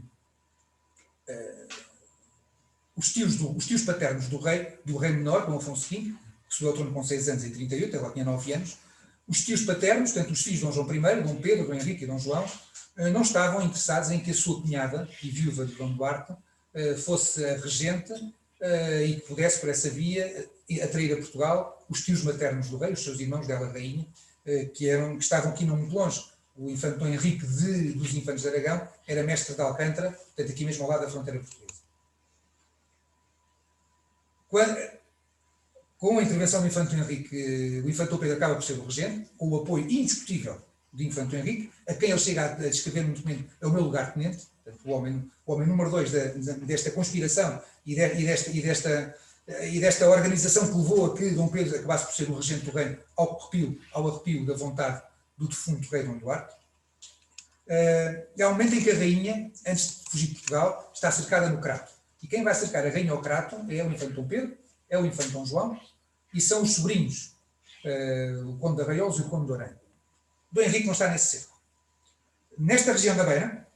os tios paternos do rei menor, Dom Afonso V, que subiu ao trono com 6 anos em 38, agora tinha 9 anos, Os tios paternos, portanto os filhos de Dom João I, Dom Pedro, Dom Henrique e Dom João, não estavam interessados em que a sua cunhada e viúva de Dom Duarte fosse a regente e que pudesse, por essa via, atrair a Portugal os tios maternos do rei, os seus irmãos dela rainha, que estavam aqui não muito longe. O infante Dom Henrique dos Infantes de Aragão era mestre de Alcântara, portanto aqui mesmo ao lado da fronteira portuguesa. Com a intervenção do infante Dom Henrique, o infante Dom Pedro acaba por ser o regente, com o apoio indiscutível do infante Dom Henrique, a quem ele chega a descrever no documento, é o meu lugar-tenente, o homem número 2 desta conspiração e desta organização que levou a que Dom Pedro acabasse por ser o regente do reino ao arrepio da vontade do defunto rei Dom Duarte. É o momento em que a rainha, antes de fugir de Portugal, está cercada no Crato. E quem vai cercar a rainha ao Crato é o infante Dom Pedro, é o infante Dom João, e são os sobrinhos, o conde de Arraiolos e o conde de Orém. Dom Henrique não está nesse cerco. Nesta região da Beira,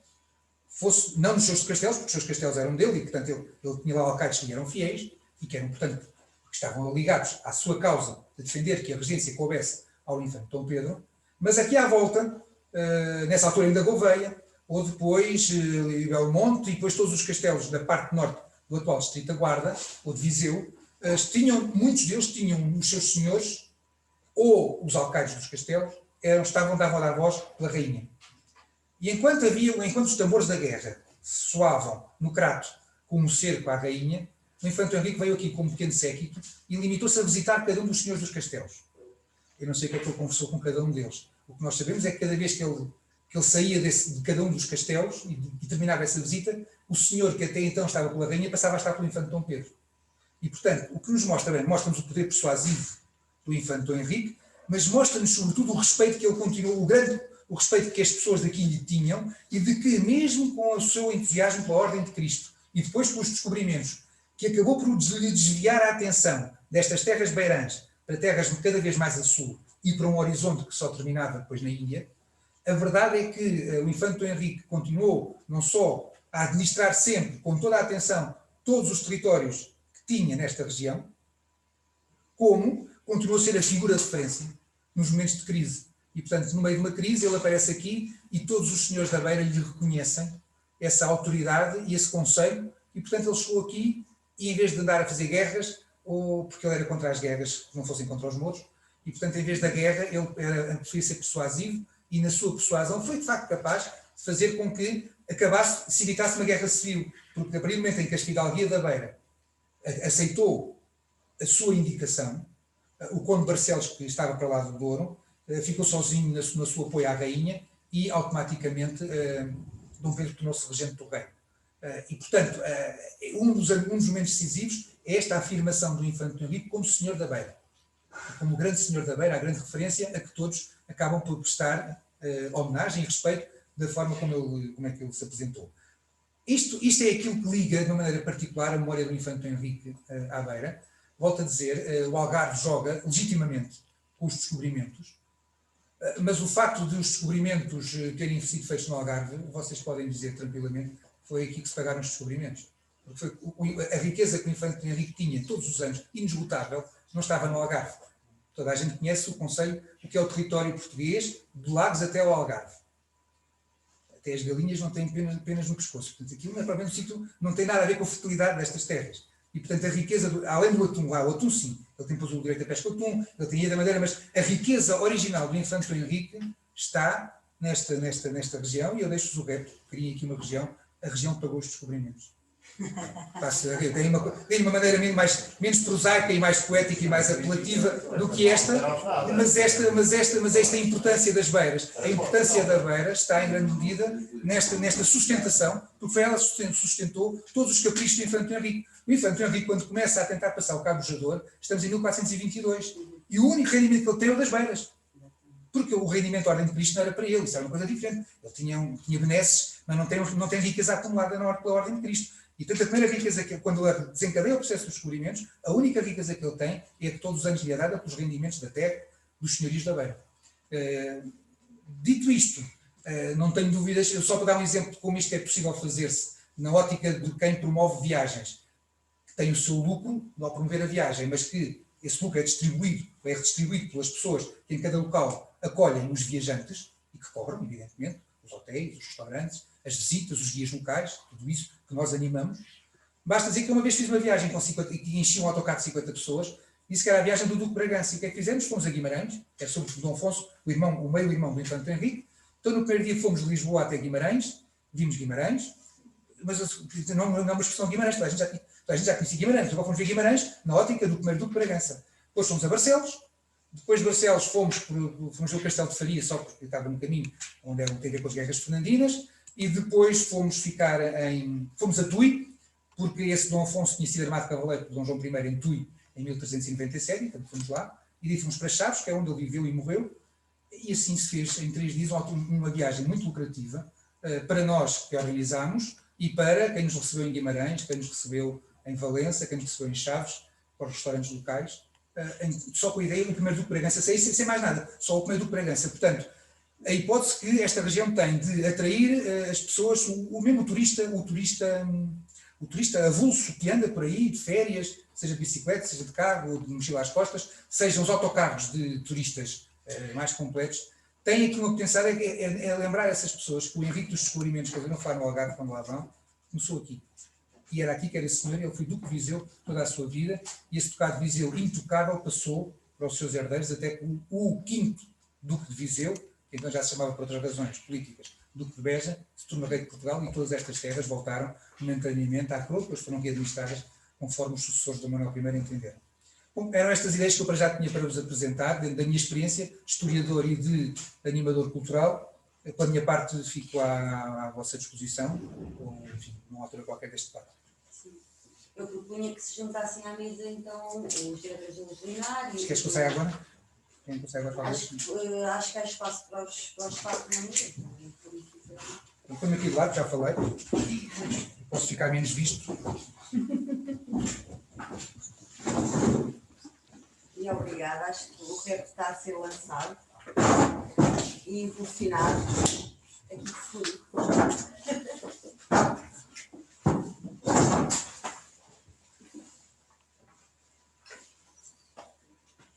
não nos seus castelos, porque os seus castelos eram dele, e portanto ele tinha lá alcaides que lhe eram fiéis, e que eram, portanto, que estavam ligados à sua causa de defender que a regência coubesse ao infante Dom Pedro, mas aqui à volta, nessa altura ainda Gouveia, ou depois Belmonte, e depois todos os castelos da parte norte do atual distrito da Guarda, ou de Viseu, muitos deles tinham os seus senhores, ou os alcaides dos castelos, davam a dar voz pela rainha. E enquanto os tambores da guerra soavam no Crato como um cerco à rainha, o infante Henrique veio aqui com um pequeno séquito e limitou-se a visitar cada um dos senhores dos castelos. Eu não sei o que é que ele conversou com cada um deles. O que nós sabemos é que cada vez que ele saía de cada um dos castelos e terminava essa visita, o senhor que até então estava pela rainha passava a estar pelo infante Dom Pedro. E, portanto, o que nos mostra-nos o poder persuasivo do infante Dom Henrique, mas mostra-nos, sobretudo, o respeito que ele continuou, o respeito que as pessoas daqui lhe tinham, e de que, mesmo com o seu entusiasmo pela Ordem de Cristo, e depois com os descobrimentos, que acabou por lhe desviar a atenção destas terras beirãs para terras cada vez mais a sul, e para um horizonte que só terminava depois na Índia, a verdade é que o infante Dom Henrique continuou não só a administrar sempre, com toda a atenção, todos os territórios que tinha nesta região, como continuou a ser a figura de referência nos momentos de crise. E, portanto, no meio de uma crise, ele aparece aqui e todos os senhores da Beira lhe reconhecem essa autoridade e esse conselho, e, portanto, ele chegou aqui e, em vez de andar a fazer guerras, ou porque ele era contra as guerras que não fossem contra os mouros, e, portanto, em vez da guerra, ele preferia ser persuasivo, e na sua persuasão foi, de facto, capaz de fazer com que se evitasse uma guerra civil, porque, a partir do momento em que a fidalguia da Beira aceitou a sua indicação, o conde Barcelos, que estava para lá do Douro, ficou sozinho no seu apoio à rainha e, automaticamente, Dom Pedro tornou-se regente do reino. E, portanto, um dos momentos decisivos é esta afirmação do infante Dom Henrique como senhor da Beira. Como o grande senhor da Beira, a grande referência a que todos acabam por prestar homenagem e respeito da forma como é que ele se apresentou. Isto é aquilo que liga, de uma maneira particular, a memória do infante Dom Henrique à Beira. Volto a dizer, o Algarve joga legitimamente com os descobrimentos, mas o facto de os descobrimentos terem sido feitos no Algarve, vocês podem dizer tranquilamente, foi aqui que se pagaram os descobrimentos. Porque a riqueza que o infante Dom Henrique tinha todos os anos, inesgotável, não estava no Algarve. Toda a gente conhece o conceito, o que é o território português, de Lagos até ao Algarve. Até as galinhas não têm penas no pescoço. Portanto, aquilo não é propriamente um sítio, não tem nada a ver com a fertilidade destas terras. E, portanto, a riqueza, além do atum, o atum sim, ele tem depois o direito à pesca do atum, ele tem a da madeira, mas a riqueza original do infante Dom Henrique está nesta região, e eu deixo-vos o reto, criei aqui uma região, a região que pagou os descobrimentos. Tem uma maneira menos prosaica e mais poética e mais apelativa do que esta, mas esta importância das beiras. A importância da beira está em grande medida nesta sustentação, porque foi ela que sustentou todos os caprichos do infante Dom Henrique. O infante Dom Henrique, quando começa a tentar passar o Cabo Bojador, estamos em 1422, e o único rendimento que ele tem é o das beiras. Porque o rendimento da Ordem de Cristo não era para ele, isso era uma coisa diferente. Ele tinha benesses, mas não tem riqueza acumulada pela Ordem de Cristo. E, portanto, a primeira riqueza quando ele desencadeia o processo dos descobrimentos, a única riqueza que ele tem é que todos os anos lhe é dada pelos rendimentos da terra dos senhorios da Beira. Dito isto, não tenho dúvidas, só para dar um exemplo de como isto é possível fazer-se na ótica de quem promove viagens, que tem o seu lucro ao promover a viagem, mas que esse lucro é redistribuído pelas pessoas que em cada local acolhem os viajantes e que cobram, evidentemente, os hotéis, os restaurantes, as visitas, os guias locais, tudo isso que nós animamos. Basta dizer que uma vez fiz uma viagem com 50, que enchi um autocarro de 50 pessoas, disse que era a viagem do Duque de Bragança. E o que é que fizemos? Fomos a Guimarães, é sobre o Dom Afonso, o meio-irmão do Infante Henrique. Então, no primeiro dia fomos de Lisboa até Guimarães, vimos Guimarães, mas não é uma expressão de Guimarães, toda a gente já conhecia Guimarães. Agora fomos ver Guimarães na ótica do primeiro Duque de Bragança. Depois fomos a Barcelos, depois de Barcelos fomos ver o Castelo de Faria, só porque estava no caminho, onde tem a ver com as guerras fernandinas, e depois fomos a Tui, porque esse Dom Afonso tinha sido armado cavaleiro por Dom João I em Tui, em 1397, portanto fomos lá, e daí fomos para Chaves, que é onde ele viveu e morreu, e assim se fez em 3 dias uma viagem muito lucrativa para nós que a organizámos e para quem nos recebeu em Guimarães, quem nos recebeu em Valença, quem nos recebeu em Chaves, para os restaurantes locais, só com a ideia do primeiro Duque de Bragança, sem mais nada, só o primeiro Duque de Bragança. Portanto, a hipótese que esta região tem de atrair as pessoas, o turista avulso que anda por aí, de férias, seja de bicicleta, seja de carro, ou de mochila às costas, sejam os autocarros de turistas mais completos, tem aqui uma potencial, é lembrar essas pessoas que o Henrique dos Descobrimentos, que eles não falam no Algarve quando lá vão, começou aqui. E era aqui que era esse senhor, ele foi Duque de Viseu toda a sua vida, e esse Ducado de Viseu intocável passou para os seus herdeiros, até que o quinto Duque de Viseu, que então já se chamava por outras razões políticas, Duque de Beja, se tornou rei de Portugal, e todas estas terras voltaram momentaneamente à coroa, depois foram aqui administradas conforme os sucessores de Manuel I entenderam. Bom, eram estas ideias que eu para já tinha para vos apresentar, dentro da minha experiência, historiador e de animador cultural. Pela minha parte, fico à vossa disposição, ou enfim, numa altura qualquer deste debate. Eu propunha que se juntassem à mesa, então, os diretores do veterinário. Queres que eu saia agora? Quem consegue agora falar? Acho que há espaço para os quatro na mesa. Eu ponho aqui de lado, já falei. Posso ficar menos visto. E obrigada. Acho que o repto está a ser lançado e impulsionado aqui de fundo.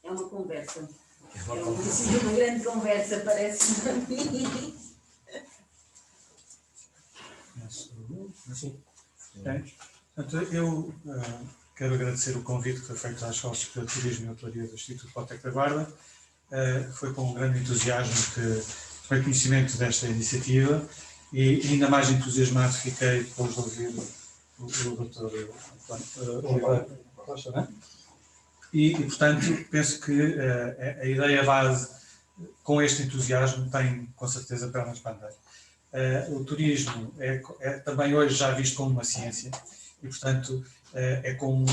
É uma conversa. É uma grande conversa, parece-me a mim. Portanto, eu quero agradecer o convite que foi feito às Escolas de Turismo e Hotelaria do Instituto Hipotec da Guarda. Foi com um grande entusiasmo que tomei conhecimento desta iniciativa e ainda mais entusiasmado fiquei depois de ouvir o Dr. Oliveira Costa, não é? E, portanto, penso que a ideia base, com este entusiasmo, tem com certeza pernas para andar. O turismo é também hoje já visto como uma ciência e, portanto, é com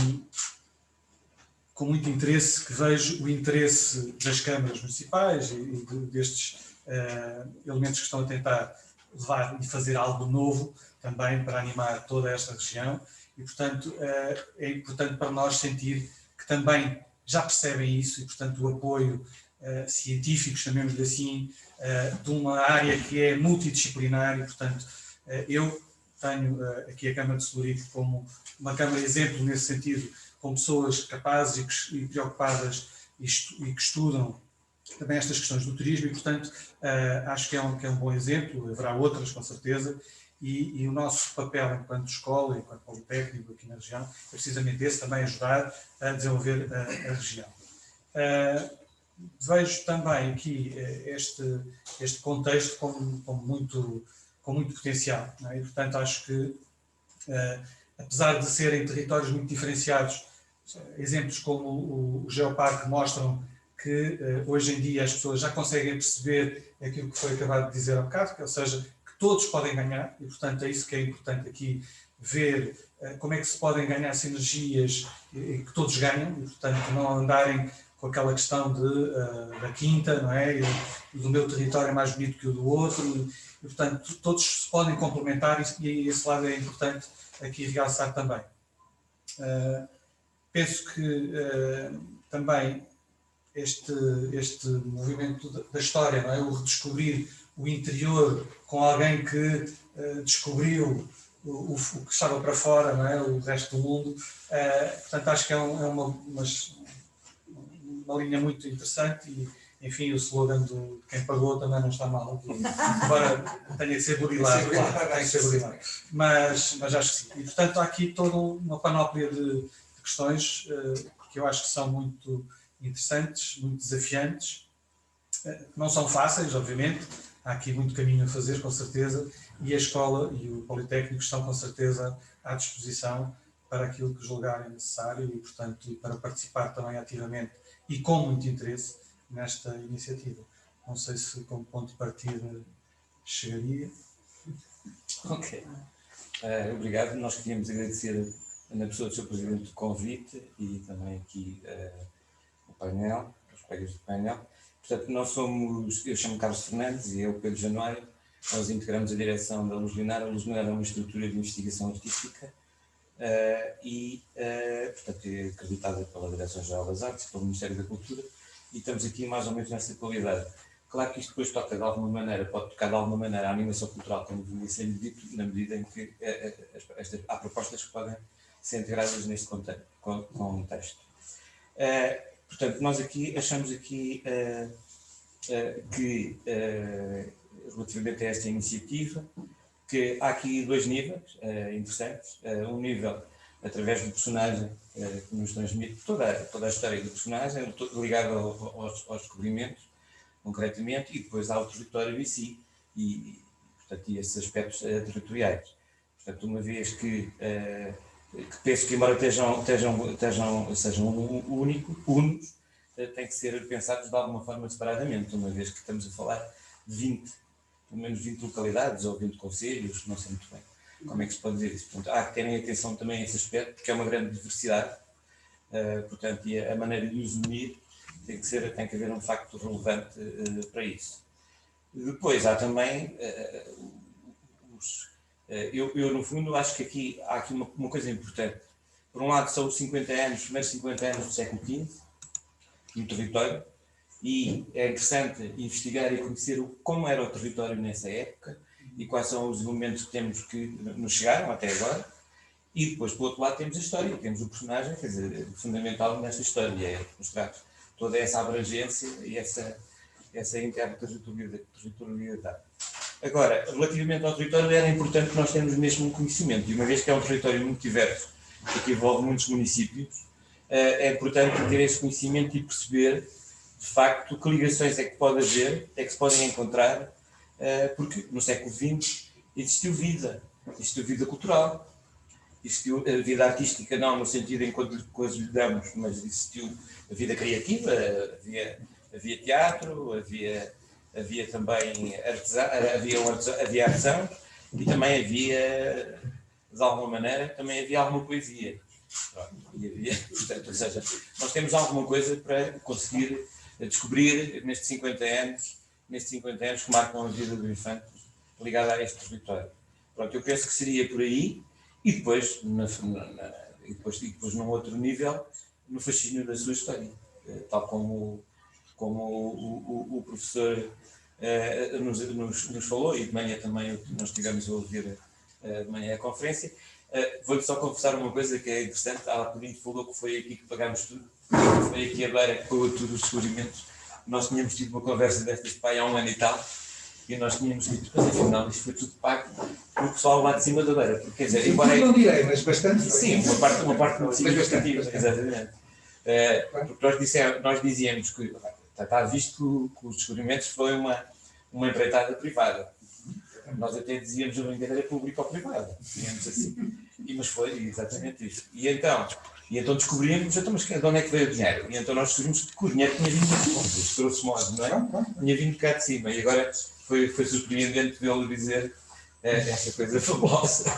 muito interesse que vejo o interesse das câmaras municipais e destes elementos que estão a tentar levar e fazer algo novo também para animar toda esta região e, portanto, é importante para nós sentir que também já percebem isso e, portanto, o apoio científico, chamemos-lhe assim, de uma área que é multidisciplinar e, portanto, eu tenho aqui a Câmara de Celurico como uma Câmara exemplo nesse sentido, com pessoas capazes e preocupadas e que estudam também estas questões do turismo e, portanto, acho que é um bom exemplo, haverá outras com certeza, e o nosso papel enquanto escola, enquanto politécnico aqui na região, é precisamente esse, também ajudar a desenvolver a região. Vejo também aqui este contexto com muito potencial, não é? E, portanto, acho que, apesar de serem territórios muito diferenciados, exemplos como o Geoparque mostram que hoje em dia as pessoas já conseguem perceber aquilo que foi acabado de dizer há bocado, ou seja, que todos podem ganhar, e portanto é isso que é importante aqui, ver como é que se podem ganhar sinergias e que todos ganham, e portanto não andarem com aquela questão da quinta, não é? E do meu território é mais bonito que o do outro, e portanto todos se podem complementar e esse lado é importante aqui realçar também. Penso que também este movimento da história, não é? O redescobrir o interior com alguém que descobriu o que estava para fora, não é? O resto do mundo, portanto acho que é uma uma linha muito interessante e, enfim, o slogan de quem pagou também não está mal. Embora tenha que ser burilado, claro, tem que ser burilado. Mas acho que sim. E, portanto, há aqui toda uma panóplia de questões que eu acho que são muito interessantes, muito desafiantes. Não são fáceis, obviamente. Há aqui muito caminho a fazer, com certeza. E a escola e o Politécnico estão, com certeza, à disposição para aquilo que julgarem necessário e, portanto, para participar também ativamente e com muito interesse nesta iniciativa. Não sei se como ponto de partida chegaria. Ok. Obrigado. Nós queríamos agradecer na pessoa do Sr. Presidente o convite e também aqui o painel, os colegas do painel. Portanto, nós somos, eu chamo Carlos Fernandes e eu Pedro Januário, nós integramos a direção da Luz Lunar. A Luz Lunar é uma estrutura de investigação artística portanto, é acreditada pela Direção-Geral das Artes, pelo Ministério da Cultura, e estamos aqui mais ou menos nessa qualidade. Claro que isto depois toca de alguma maneira, pode tocar de alguma maneira a animação cultural, como vinha sendo dito, na medida em que há propostas que podem ser integradas neste contexto. Portanto, nós aqui achamos aqui que, relativamente a esta iniciativa, que há aqui dois níveis interessantes. Um nível através do personagem que nos transmite toda a história do personagem, ligado aos descobrimentos, concretamente, e depois ao território em si, portanto, e esses aspectos territoriais. Portanto, uma vez que penso que, embora sejam únicos, têm que ser pensados de alguma forma separadamente, uma vez que estamos a falar de pelo menos 20 localidades ou 20 concelhos, não sei muito bem como é que se pode dizer isso. Portanto, há que terem atenção também a esse aspecto, porque é uma grande diversidade, portanto, e a maneira de os unir tem que haver um facto relevante para isso. Depois há também eu no fundo acho que há aqui uma coisa importante. Por um lado são os 50 anos, os primeiros 50 anos do século XV, no território, e é interessante investigar e conhecer como era o território nessa época e quais são os elementos que temos que nos chegaram até agora. E depois, por outro lado, temos a história, temos o personagem, quer dizer, fundamental nesta história, é mostrar toda essa abrangência e essa interterritorialidade. Agora, relativamente ao território, era importante que nós tenhamos mesmo um conhecimento, e uma vez que é um território muito diverso e que envolve muitos municípios, é importante ter esse conhecimento e perceber, de facto, que ligações é que pode haver, é que se podem encontrar, porque no século XX existiu vida cultural, existiu a vida artística, não no sentido em que coisas lhe damos, mas existiu a vida criativa, havia teatro, havia também havia artesão e também havia, de alguma maneira, também havia alguma poesia. Portanto, ou seja, nós temos alguma coisa para conseguir descobrir nestes 50 anos que marcam a vida do infante ligada a este território. Pronto, eu penso que seria por aí, e depois, num outro nível, no fascínio da sua história, tal como o professor nos falou, e de manhã também nós estivemos a ouvir de manhã a conferência. Vou-lhe só confessar uma coisa que é interessante. Há bocadinho falou que foi aqui que pagámos tudo, foi aqui a beira que pagou tudo os descobrimentos. Nós tínhamos tido uma conversa destas pai há um ano e tal, e nós tínhamos dito, mas afinal isto foi tudo pago pelo pessoal lá de cima da beira, porque quer dizer, embora... Não direi, mas bastante. Sim, uma parte muito significativa, exatamente. Porque nós dizíamos que está visto que os descobrimentos foi uma empreitada privada. Nós até dizíamos uma brincadeira pública ou privada, digamos assim. Mas foi exatamente isso. E então descobrimos, mas de onde é que veio o dinheiro? E então nós descobrimos que o dinheiro tinha vindo de fontes, grosso modo, não é? Tinha vindo cá de cima. E agora foi surpreendente vê-lo dizer essa coisa fabulosa.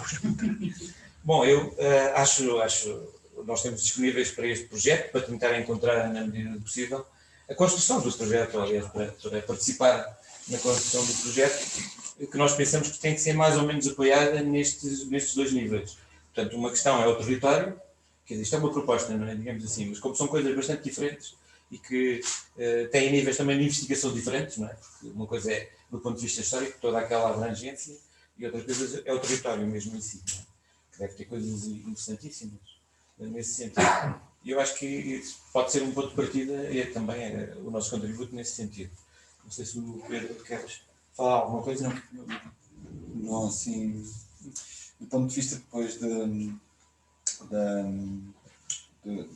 Bom, eu acho nós temos disponíveis para este projeto, para tentar encontrar, na medida do possível, a construção do projeto, aliás, para participar na construção do projeto, que nós pensamos que tem que ser mais ou menos apoiada nestes dois níveis. Portanto, uma questão é o território, quer dizer, isto é uma proposta, não é? Digamos assim, mas como são coisas bastante diferentes e que têm níveis também de investigação diferentes, não é? Porque uma coisa é, do ponto de vista histórico, toda aquela abrangência, e outra coisa é o território mesmo em si, não é? Que deve ter coisas interessantíssimas nesse sentido. E eu acho que isso pode ser um ponto de partida e é também o nosso contributo nesse sentido. Não sei se o Pedro queres falar alguma coisa. Não, assim, do ponto de vista depois da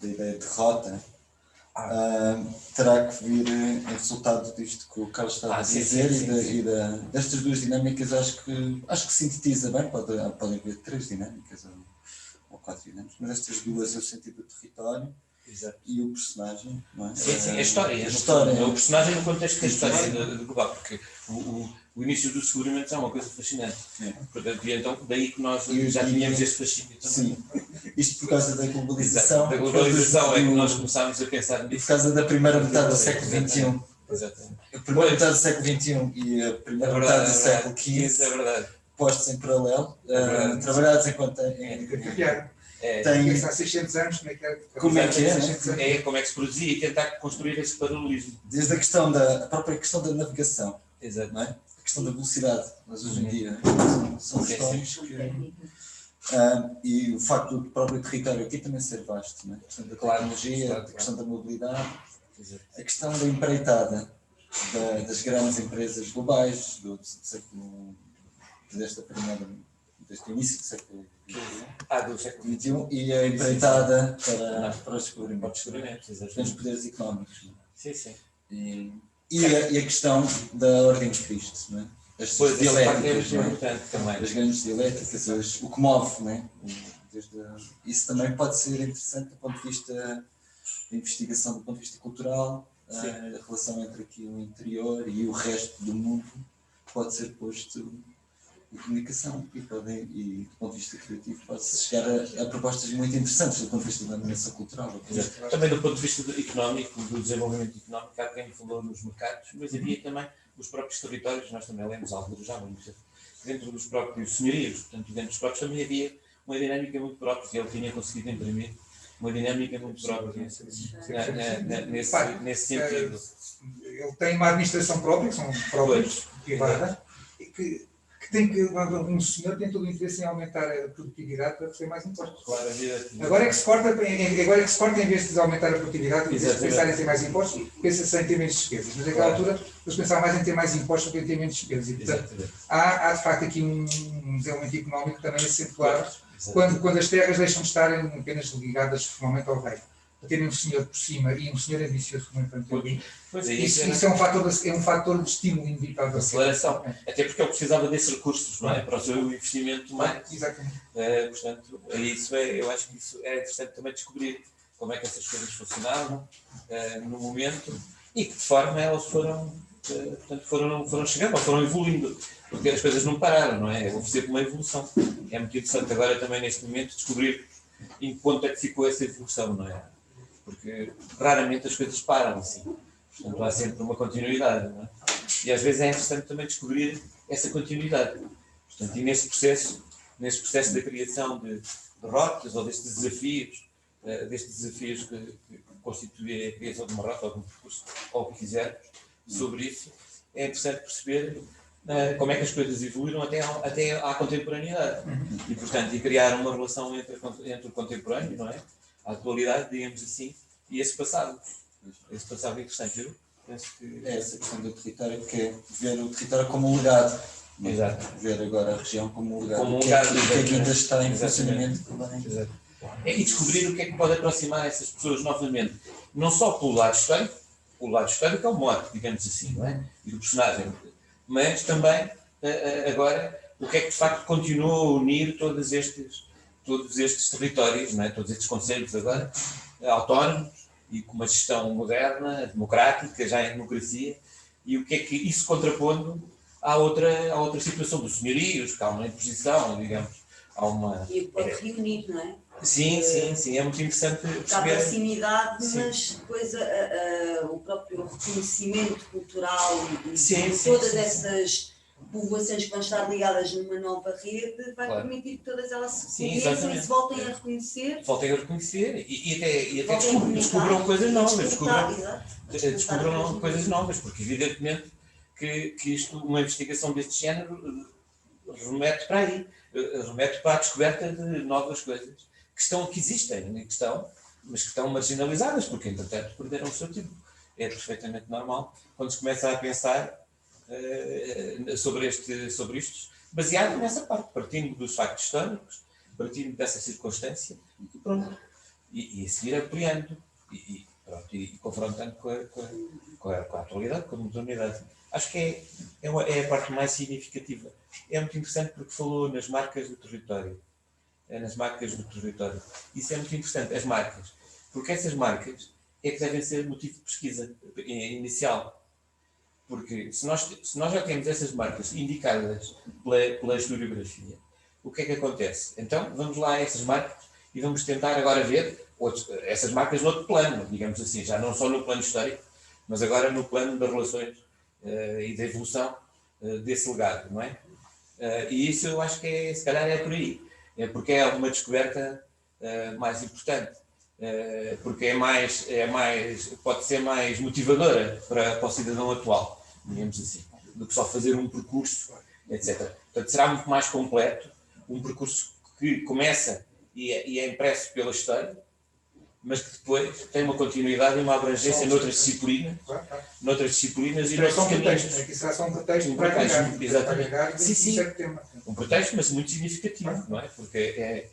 ideia de derrota, terá que vir em resultado disto que o Carlos estava a dizer e destas duas dinâmicas. Acho que sintetiza bem, podem haver 3 dinâmicas ou 4 dinâmicas, mas estas duas é o sentido do território. Exato. E o personagem, não é? Sim, a história. O personagem no contexto da história de global, porque o início do descobrimento é uma coisa fascinante. Portanto, e então, daí que nós já tínhamos este fascínio também. Sim, isto por causa da globalização. Exato. Da globalização é que nós começámos a pensar nisso. E por causa da primeira metade do século XXI. Exatamente. A primeira metade do século XXI e a primeira metade do século XV, é verdade. Postos em paralelo, trabalhados enquanto Há 600 anos, como é que é? Como é que se produzia e tentar construir esse paralelismo. Desde a própria questão da navegação, exato. Não é? A questão da velocidade, mas hoje em dia são questões que... e o facto do próprio território aqui também ser vasto, não é? A questão da tecnologia, a questão da mobilidade, a questão da empreitada das grandes empresas globais deste início do século XXI e a empreitada para os descobrimentos, dos poderes económicos. Sim. E a questão da ordem de Cristo, não é? As dialéticas, as grandes dialéticas, o que move, não é? Isso também pode ser interessante do ponto de vista da investigação, do ponto de vista cultural, a relação entre aqui o interior e o resto do mundo pode ser posto em comunicação e do ponto de vista criativo pode-se chegar a propostas muito interessantes do ponto de vista da dimensão cultural. Também do ponto de vista económico, do desenvolvimento económico, há quem falou nos mercados, mas havia também os próprios territórios, nós também lemos algo já dentro dos próprios senhorios, portanto dentro dos próprios também havia uma dinâmica muito própria, que ele tinha conseguido imprimir, uma dinâmica muito própria nesse sentido. Ele tem uma administração própria, que são próprios, privada, e que tem que, um senhor tem todo o interesse em aumentar a produtividade para receber mais impostos. Claro, agora é que se corta, em vez de aumentar a produtividade, em vez de pensar em ter mais impostos, pensa-se em ter menos despesas. Mas naquela altura, eles pensavam mais em ter mais impostos do que em ter menos despesas. E, portanto, há de facto aqui um desenvolvimento económico também acentuado, quando as terras deixam de estar apenas ligadas formalmente ao rei. A terem um senhor por cima e um senhor ambicioso como António. Isso é um fator de estímulo inevitável. Aceleração. Até porque ele precisava desses recursos, não é? Para o seu investimento mais. Exatamente. Portanto, eu acho que isso é interessante também descobrir como é que essas coisas funcionavam no momento e que de forma elas foram chegando ou foram evoluindo. Porque as coisas não pararam, não é? Houve sempre uma evolução. É muito interessante agora também neste momento descobrir em que ponto é que ficou essa evolução, não é? Porque raramente as coisas param assim. Portanto, há sempre uma continuidade, não é? E às vezes é interessante também descobrir essa continuidade. Portanto, e nesse processo da criação de rotas ou destes desafios que constituem a criação de uma rota ou de um percurso, ou o que quisermos, sobre isso, é interessante perceber como é que as coisas evoluíram até à contemporaneidade. E, portanto, criar uma relação entre o contemporâneo, não é? A atualidade, digamos assim, e esse passado. Esse passado é interessante, eu penso que... É essa questão do território, que é ver o território como um legado. Exato. Ver agora a região como um legado. Como um legado, que ainda está em funcionamento. Exato. E descobrir o que é que pode aproximar essas pessoas novamente. Não só pelo lado histórico é o mote, digamos assim, não é? E do personagem. Mas também, agora, o que é que de facto continua a unir todos estes territórios, não é? Todos estes concelhos agora, autónomos e com uma gestão moderna, democrática, já em democracia, e o que é que isso contrapondo à outra situação dos senhorios, que há uma imposição, digamos, há uma... E o que pode reunir, não é? Sim, é muito interessante perceber... Há proximidade, mas depois o próprio reconhecimento cultural e todas essas povoações que vão estar ligadas numa nova rede vai permitir que todas elas se conheçam e se voltem a reconhecer. Voltem a reconhecer e até descubram coisas novas. Descubram coisas novas, porque evidentemente que uma investigação deste género remete para aí, remete para a descoberta de novas coisas que existem, que estão, mas que estão marginalizadas, porque entretanto perderam o seu tipo. É perfeitamente normal quando se começa a pensar sobre isto, baseado nessa parte, partindo dos factos históricos, partindo dessa circunstância, e pronto. E a seguir apoiando, e confrontando com a atualidade, com a modernidade. Acho que é a parte mais significativa. É muito interessante porque falou nas marcas do território. Isso é muito interessante, as marcas. Porque essas marcas é que devem ser motivo de pesquisa inicial. Porque se nós já temos essas marcas indicadas pela historiografia, o que é que acontece? Então, vamos lá a essas marcas e vamos tentar agora ver essas marcas no outro plano, digamos assim, já não só no plano histórico, mas agora no plano das relações e da evolução desse legado, não é? E isso eu acho que se calhar é por aí. É porque é uma descoberta mais importante. Porque pode ser mais motivadora para o cidadão atual, digamos assim, do que só fazer um percurso, etc. Portanto, será muito mais completo, um percurso que começa e é impresso pela história, mas que depois tem uma continuidade e uma abrangência noutras disciplinas e noutros caminhos. Isso será só um pretexto para agregar. Exatamente. Sim. Um pretexto, mas muito significativo, não é? Porque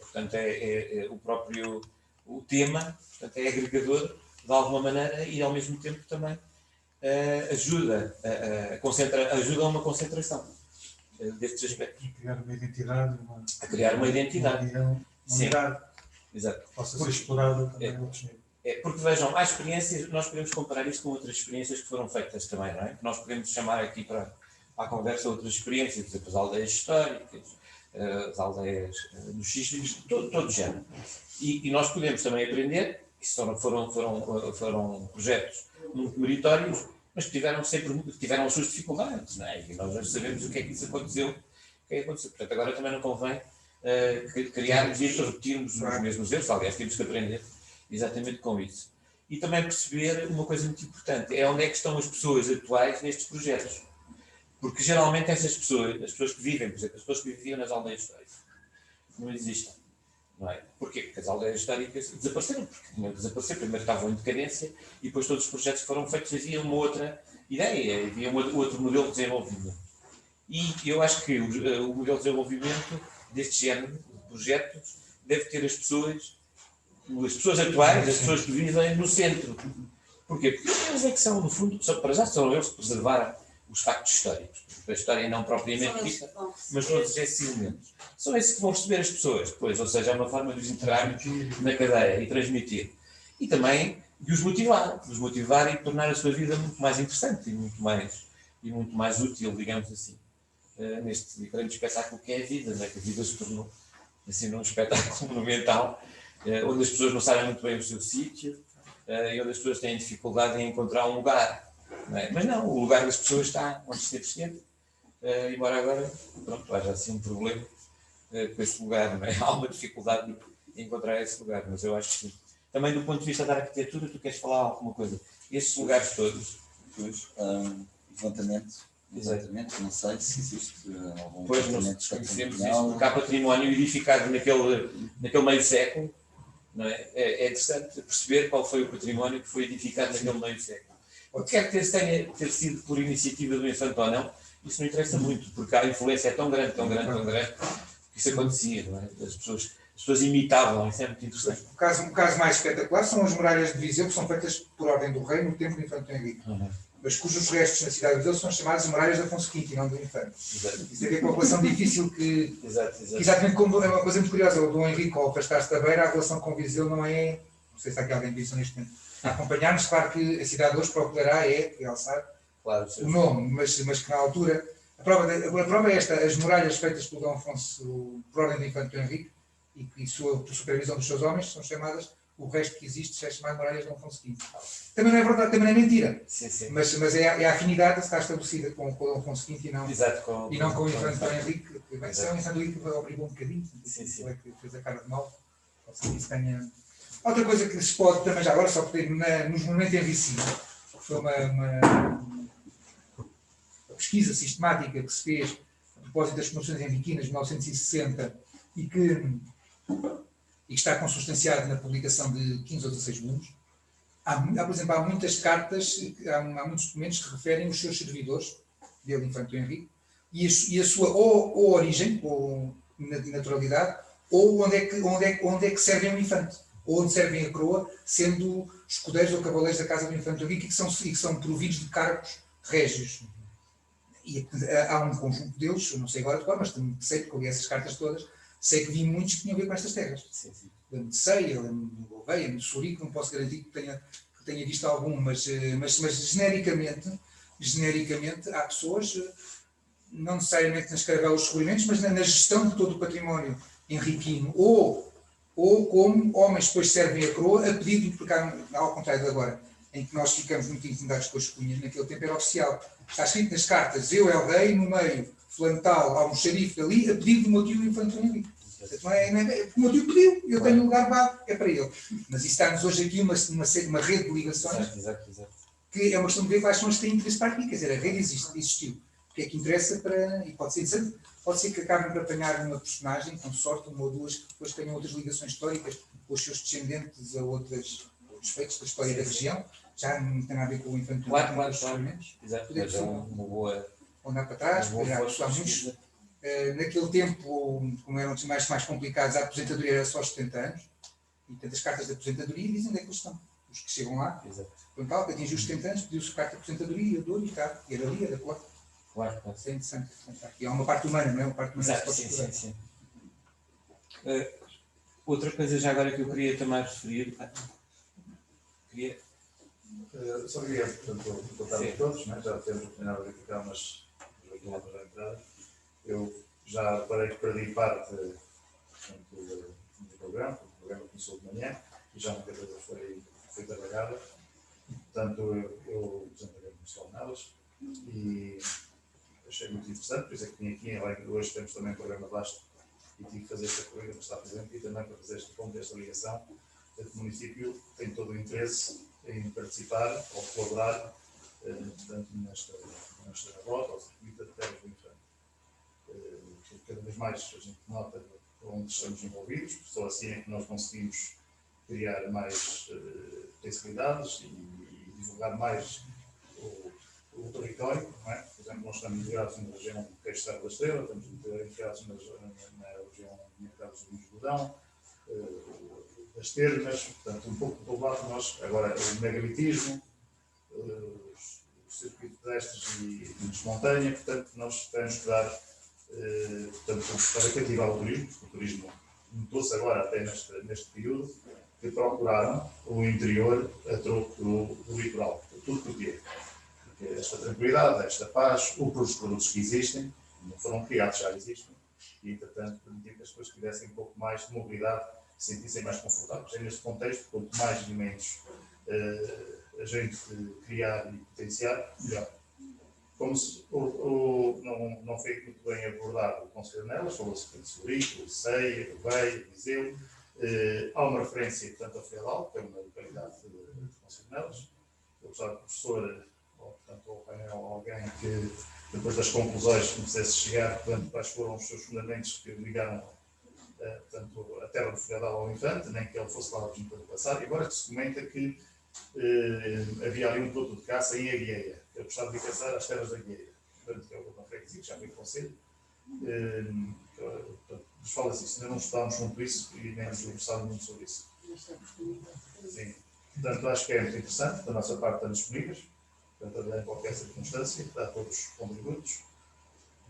portanto, o próprio tema, portanto, é agregador de alguma maneira e ao mesmo tempo também ajuda a uma concentração destes aspectos. A criar uma identidade. Uma unidade. Exato. Que possa ser explorada também em outros níveis. Porque vejam, há experiências, nós podemos comparar isto com outras experiências que foram feitas também, não é? Nós podemos chamar aqui para a conversa outras experiências, por exemplo, as aldeias históricas, as aldeias dos xixos, todo o género. E nós podemos também aprender, isso foram projetos muito meritórios, mas que tiveram as suas dificuldades, não é? E nós já sabemos o que é que isso aconteceu. Portanto, agora também não convém criarmos e repetirmos os mesmos erros, aliás, temos que aprender exatamente com isso. E também perceber uma coisa muito importante, é onde é que estão as pessoas atuais nestes projetos. Porque geralmente essas pessoas, as pessoas que vivem, por exemplo, as pessoas que viviam nas aldeias históricas, não existem. Não é? Porquê? Porque as aldeias históricas desapareceram, porque tinham de desaparecer, primeiro estavam em decadência e depois todos os projetos que foram feitos havia uma outra ideia, havia outro modelo de desenvolvimento. E eu acho que o modelo de desenvolvimento deste género de projetos deve ter as pessoas atuais, as pessoas que vivem no centro. Porquê? Porque eles é que são, no fundo, para já são eles que preservaram os factos históricos. A história não propriamente dita, mas todos esses elementos. São esses que vão receber as pessoas depois, ou seja, é uma forma de os integrarmos na cadeia e transmitir. E também de os motivar e tornar a sua vida muito mais interessante e muito mais útil, digamos assim, neste grande espetáculo que é a vida, né? Que a vida se tornou assim, num espetáculo monumental, onde as pessoas não sabem muito bem o seu sítio e onde as pessoas têm dificuldade em encontrar um lugar. Não é? Mas não, o lugar das pessoas está onde sempre esteve, embora agora, pronto, haja assim um problema com esse lugar, não é? Há uma dificuldade em encontrar esse lugar, mas eu acho que sim. Também do ponto de vista da arquitetura, tu queres falar alguma coisa? Estes lugares todos? Levantamento, exatamente, não sei se existe algum pois nós conhecemos isso, porque há património edificado naquele meio século, não é? É interessante perceber qual foi o património que foi edificado naquele meio século. O que quer que ter sido por iniciativa do Infante ou não, isso não interessa muito, porque a influência é tão grande, que isso acontecia, não é? As pessoas imitavam, isso é muito interessante. Um caso mais espetacular são as muralhas de Viseu, que são feitas por ordem do rei no tempo do Infante Henrique, mas cujos restos na cidade de Viseu são chamadas muralhas de Afonso V e não do Infante. Exato. Isso é uma relação difícil que... Exato. Exatamente como é uma coisa muito curiosa, o Dom Henrique, ao afastar-se da Beira, a relação com Viseu não é... Não sei se há aqui alguém que disse neste momento. A acompanhar-nos, claro que a cidade hoje procurará realçar o nome, mas que na altura... A prova é esta, as muralhas feitas pelo Dom Afonso, por ordem do Infante Henrique, e por supervisão dos seus homens, são chamadas, o resto que existe é chamado muralhas de Dom Afonso V. Também não é verdade, também não é mentira, sim. Mas é a afinidade que está estabelecida com o Dom Afonso V e não com o Infante Henrique, que o Infante Henrique obrigou um bocadinho, ele é que fez a cara de mal, que isso tenha... Outra coisa que se pode também, já agora, só poder, nos monumentos em Vicino, foi uma pesquisa sistemática que se fez a propósito das promoções em Viquinas, de 1960, e que e que está consubstanciado na publicação de 15 ou 16 volumes. Por exemplo, há muitas cartas, há muitos documentos que referem os seus servidores, dele, Infante Henrique, e a sua ou origem, ou naturalidade, ou onde é que servem o infante, ou onde servem a coroa, sendo escudeiros ou cavaleiros da casa do Infante Henrique e que são providos de cargos régios. E há um conjunto deles, eu não sei agora de cor, mas sei, porque eu li essas cartas todas, sei que vi muitos que tinham a ver com estas terras. Lembro de Ceia, lembro de Gouveia, lembro de Surico, não posso garantir que tenha visto algum, mas genericamente há pessoas, não necessariamente nas caravelas dos descobrimentos, mas na gestão de todo o património henriquino, ou como homens depois servem a coroa a pedido, porque ao contrário de agora, em que nós ficamos muito intimidados com as cunhas, naquele tempo era oficial. Está escrito nas cartas, eu é o rei, no meio, fulano tal, há um xerife ali, a pedido do meu tio Infante Henrique. Não é, o meu tio pediu, eu tenho um lugar vago, é para ele. Mas isso dá-nos hoje aqui uma rede de ligações, que é uma questão de ver quais são as que têm interesse para aqui. Quer dizer, a rede existiu. O que é que interessa para... E pode ser que acabem por apanhar uma personagem, com sorte, uma ou duas, que depois tenham outras ligações históricas, com os seus descendentes a outros feitos da história da região. Já não tem nada a ver com o Infante Henrique. Claro. Exato, mas é uma boa... Ou andar para trás, há muitos... Naquele tempo, como eram mais complicados, a aposentadoria era só aos 70 anos, e portanto as cartas de aposentadoria dizem onde é que eles estão. Os que chegam lá, quando tal, que atingiu os 70 anos, pediu-se carta de aposentadoria, eu dou e está, e era ali, era lá. Claro. Isso é interessante. E há uma parte humana, não é? Uma parte humana. Exato, sim. Outra coisa já agora que eu queria também referir. Só queria, portanto, contar a todos, né? Já temos opinado de verificar umas leituras da entrada. Eu já parei que perdi parte do programa, o programa começou de manhã e já muita coisa foi trabalhada. Portanto, eu apresentarei pessoal nelas e achei muito interessante, por isso é que vim aqui. Hoje temos também o programa de Basto e tive que fazer esta corrida para estar presente e também para fazer este ponto, esta ligação. O município tem todo o interesse em participar ou colaborar portanto, nesta rota ou circuito de terras do Infante. Cada vez mais a gente nota onde estamos envolvidos, porque só assim é que nós conseguimos criar mais potencialidades e divulgar mais o território. Não é? Por exemplo, nós estamos ligados na região do Queixo Serra da Estrela, estamos ligados na região ligados do Esgodão, das termas, portanto, um pouco do lado nós, agora o megalitismo, o circuito de pedestres e de montanha, portanto, nós temos que dar, portanto, para cativar o turismo, porque o turismo notou-se agora até neste período, que procuraram o interior a troco do litoral, tudo porquê? Porque esta tranquilidade, esta paz, os produtos que existem, não foram criados, já existem, e, portanto, permitir que as pessoas tivessem um pouco mais de mobilidade, se sentissem mais confortáveis. É neste contexto, quanto mais elementos a gente criar e potenciar, melhor. Como não foi muito bem abordado o Conselho Nelas, falou-se de Surico, Ceia, Gouveia, Viseu. Há uma referência, portanto, a Feudal, que é uma localidade de Conselho Nelas. Eu gostava de professor, ou portanto, ao painel, alguém que depois das conclusões me fizesse chegar, portanto, quais foram os seus fundamentos que ligaram portanto, a terra do Feudal ao Infante, nem que ele fosse lá de passar. E agora que se comenta que havia ali um produto de caça em Agueia, que eu gostava de caçar às terras da Agueia, portanto, que é o que eu freguesia, que já veio conselho. Nos fala-se isso, ainda não estudámos muito isso e nem nos debruçámos muito sobre isso. Sim. Portanto, acho que é muito interessante, da nossa parte estamos disponíveis, para trabalhar em qualquer circunstância, dar todos os contributos.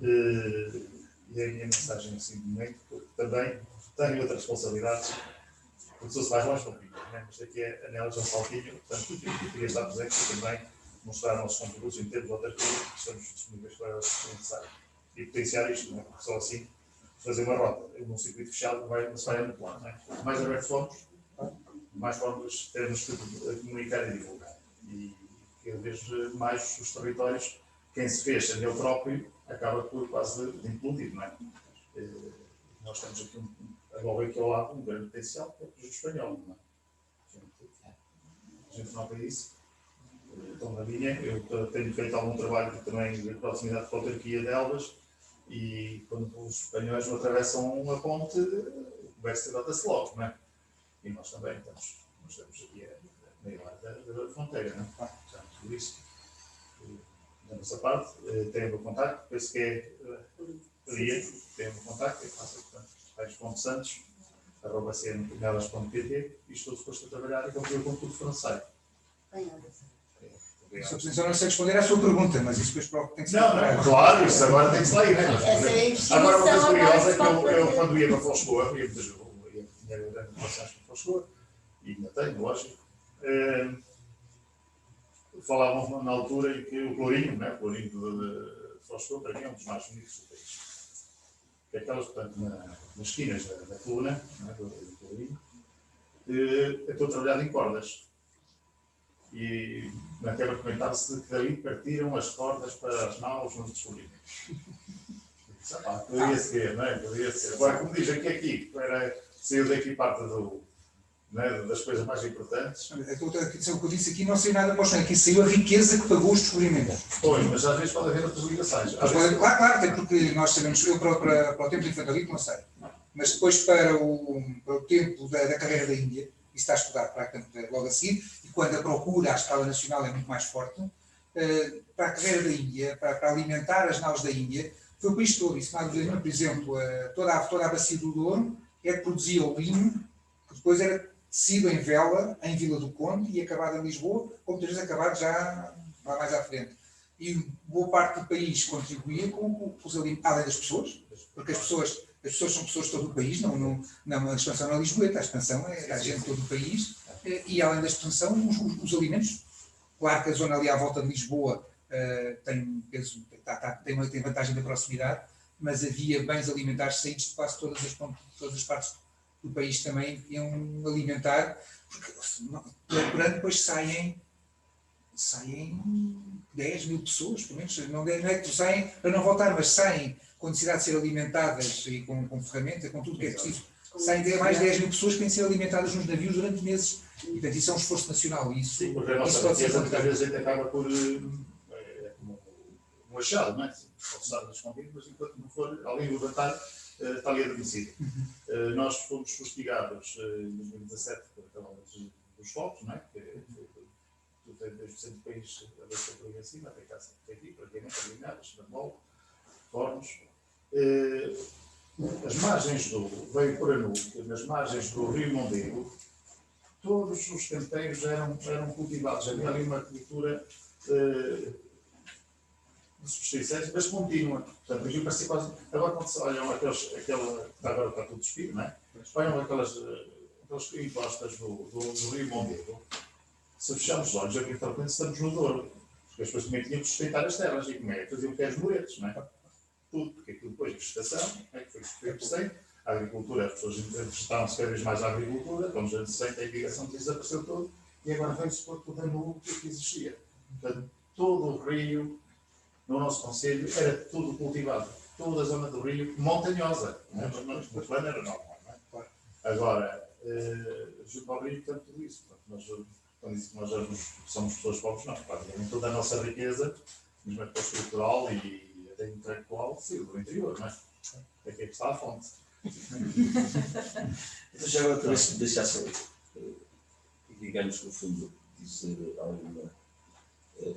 E a minha mensagem assim de momento, porque também tenho outras responsabilidades, porque sou-se mais longe comigo, né? Mas aqui é a Nélia João Saltinho, portanto, eu queria estar presente e também mostrar nossos contributos em termos de autarquia, que estamos disponíveis para elas se necessário. E potenciar isto, né? Porque só assim fazer uma rota num circuito fechado vai muito lá, né? Mais aberto formos, mais formas termos que comunicar e divulgar. E cada vez mais os territórios, quem se fecha nele próprio, acaba por quase de implodir, não é? Nós temos aqui agora aqui ao lado um grande potencial, que é o projeto espanhol, não é? A gente nota isso. Então, na linha, eu tenho feito algum trabalho também de proximidade com a autarquia de Elvas, e quando os espanhóis atravessam uma ponte, o comércio nota-se logo, não é? E nós também estamos aqui na Irlanda da fronteira, não é? Já tudo isso. Da nossa parte, tem o meu contacto, penso que é Lia, tem o meu contacto, é fácil, portanto, pais.santos@cnnelas.pt e estou disposto a trabalhar e concluir com tudo francês. Sr. Presidente, eu não sei responder à sua pergunta, mas isso depois tem que ser. Não, claro, isso agora tem que se ler, né? Essa é a investigação. Agora, uma coisa curiosa é que agora eu quando ia para Foscoa, tinha grandes relações com Foscoa, e ainda tenho, lógico, falavam na altura em que o clorinho, né? O clorinho de Foscoa, para mim, é um dos mais bonitos do país. Que é aquelas, portanto, nas esquinas da coluna, né? do clorinho, eu estou trabalhado em cordas. E na quebra comentava-se que daí partiram as cordas para as naus nos descobrimentos. Poderia ser, não é? Poderia ser. Agora, como diz aqui saiu daqui parte das coisas mais importantes. O que eu disse aqui não saiu nada para o chão, aqui saiu a riqueza que pagou os descobrimentos. Pois, mas às vezes pode haver outras ligações. Claro, até porque nós sabemos, eu para o tempo de infantarismo não sei, mas depois para o tempo da carreira da Índia, isso está estudado praticamente logo a seguir, e quando a procura à escala nacional é muito mais forte, para a carreira da Índia, para alimentar as naus da Índia, foi o país todo. Isso, por exemplo, toda a bacia do Douro é que produzia o linho, que depois era tecido em vela, em Vila do Conde, e acabado em Lisboa, ou muitas vezes acabado já lá mais à frente. E boa parte do país contribuía com os alimentos, além das pessoas, porque as pessoas são pessoas de todo o país, não a expansão não é Lisboeta, a expansão é a gente de todo o país, e além da expansão, os alimentos. Claro que a zona ali à volta de Lisboa tem vantagem da proximidade, mas havia bens alimentares saídos de quase todas as partes do país também iam alimentar, porque por ano depois saem 10 mil pessoas, pelo menos, não é que saem para não voltar, mas saem com necessidade de ser alimentadas e com ferramenta, com tudo que é preciso. Saem mais de 10 mil pessoas que têm de ser alimentadas nos navios durante meses. E, portanto, isso é um esforço nacional. Sim, porque a nossa riqueza muitas vezes a gente acaba por um achado, não é? Forçar das convidas, mas enquanto não for alguém levantar, está ali adormecido. Nós fomos fustigados em 2017 por aquela dos focos, não é? Tu tens 2% do país a ver se ali em cima, até cá aqui, praticamente eliminadas, Marmol, Fornos. As margens veio por Anuque, nas margens do Rio Mondego, todos os canteiros eram cultivados. Havia ali uma cultura de subsistência, mas contínua. Portanto, aquilo parecia quase. Agora, quando se olham agora está tudo despido, não é? Olham aquelas encostas do Rio Mondego. Se fecharmos os olhos, aqui de repente estamos no Douro. Porque as pessoas também tinham que sustentar as terras e como é que faziam que as muretes, não é? Tudo, porque aquilo depois de vegetação, que foi crescendo, a agricultura, as pessoas interessaram-se cada vez mais à agricultura, como já disse, a imigração desapareceu todo, e agora veio-se pôr tudo no que existia. Portanto, todo o rio, no nosso concelho, era tudo cultivado. Toda a zona do rio, montanhosa. No plano era normal, não é? Agora, junto ao rio, portanto, tudo isso. Quando disse que nós somos pessoas pobres, não. Praticamente toda a nossa riqueza, mesmo a estrutural e até intelectual, saiu do interior, não é? Aqui é que está a fonte. Então, já agora, também se me deixassem, digamos, no fundo, dizer alguma,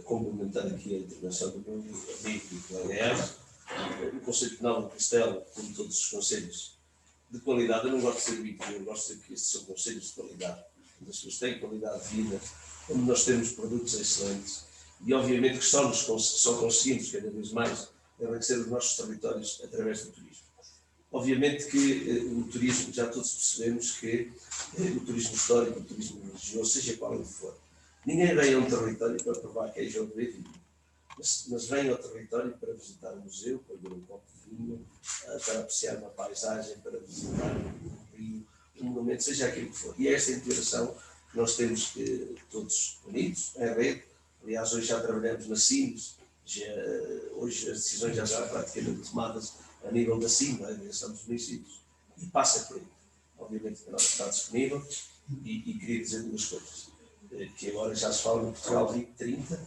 complementar aqui a intervenção do meu amigo e colega, o Conselho Penal do Castelo, como todos os conselhos de qualidade, eu não gosto de ser vítima, eu gosto de dizer que estes são conselhos de qualidade, onde as pessoas têm qualidade de vida, onde nós temos produtos excelentes e, obviamente, que só conseguimos cada vez mais enriquecer os nossos territórios através do turismo. Obviamente que o turismo, já todos percebemos que o turismo histórico, o turismo religioso, seja qual ele for, ninguém vem a um território para provar queijo ou beber vinho, mas vem ao território para visitar um museu, para beber um copo de vinho, para apreciar uma paisagem, para visitar um rio, um monumento, seja aquilo que for. E é esta integração que nós temos que todos unidos, em rede. Aliás, hoje já trabalhamos na CIMES, hoje as decisões já estão praticamente tomadas a nível da CIM, da direção dos municípios, e passa por aí. Obviamente que a nossa está disponível e queria dizer duas coisas, que agora já se fala no Portugal 2030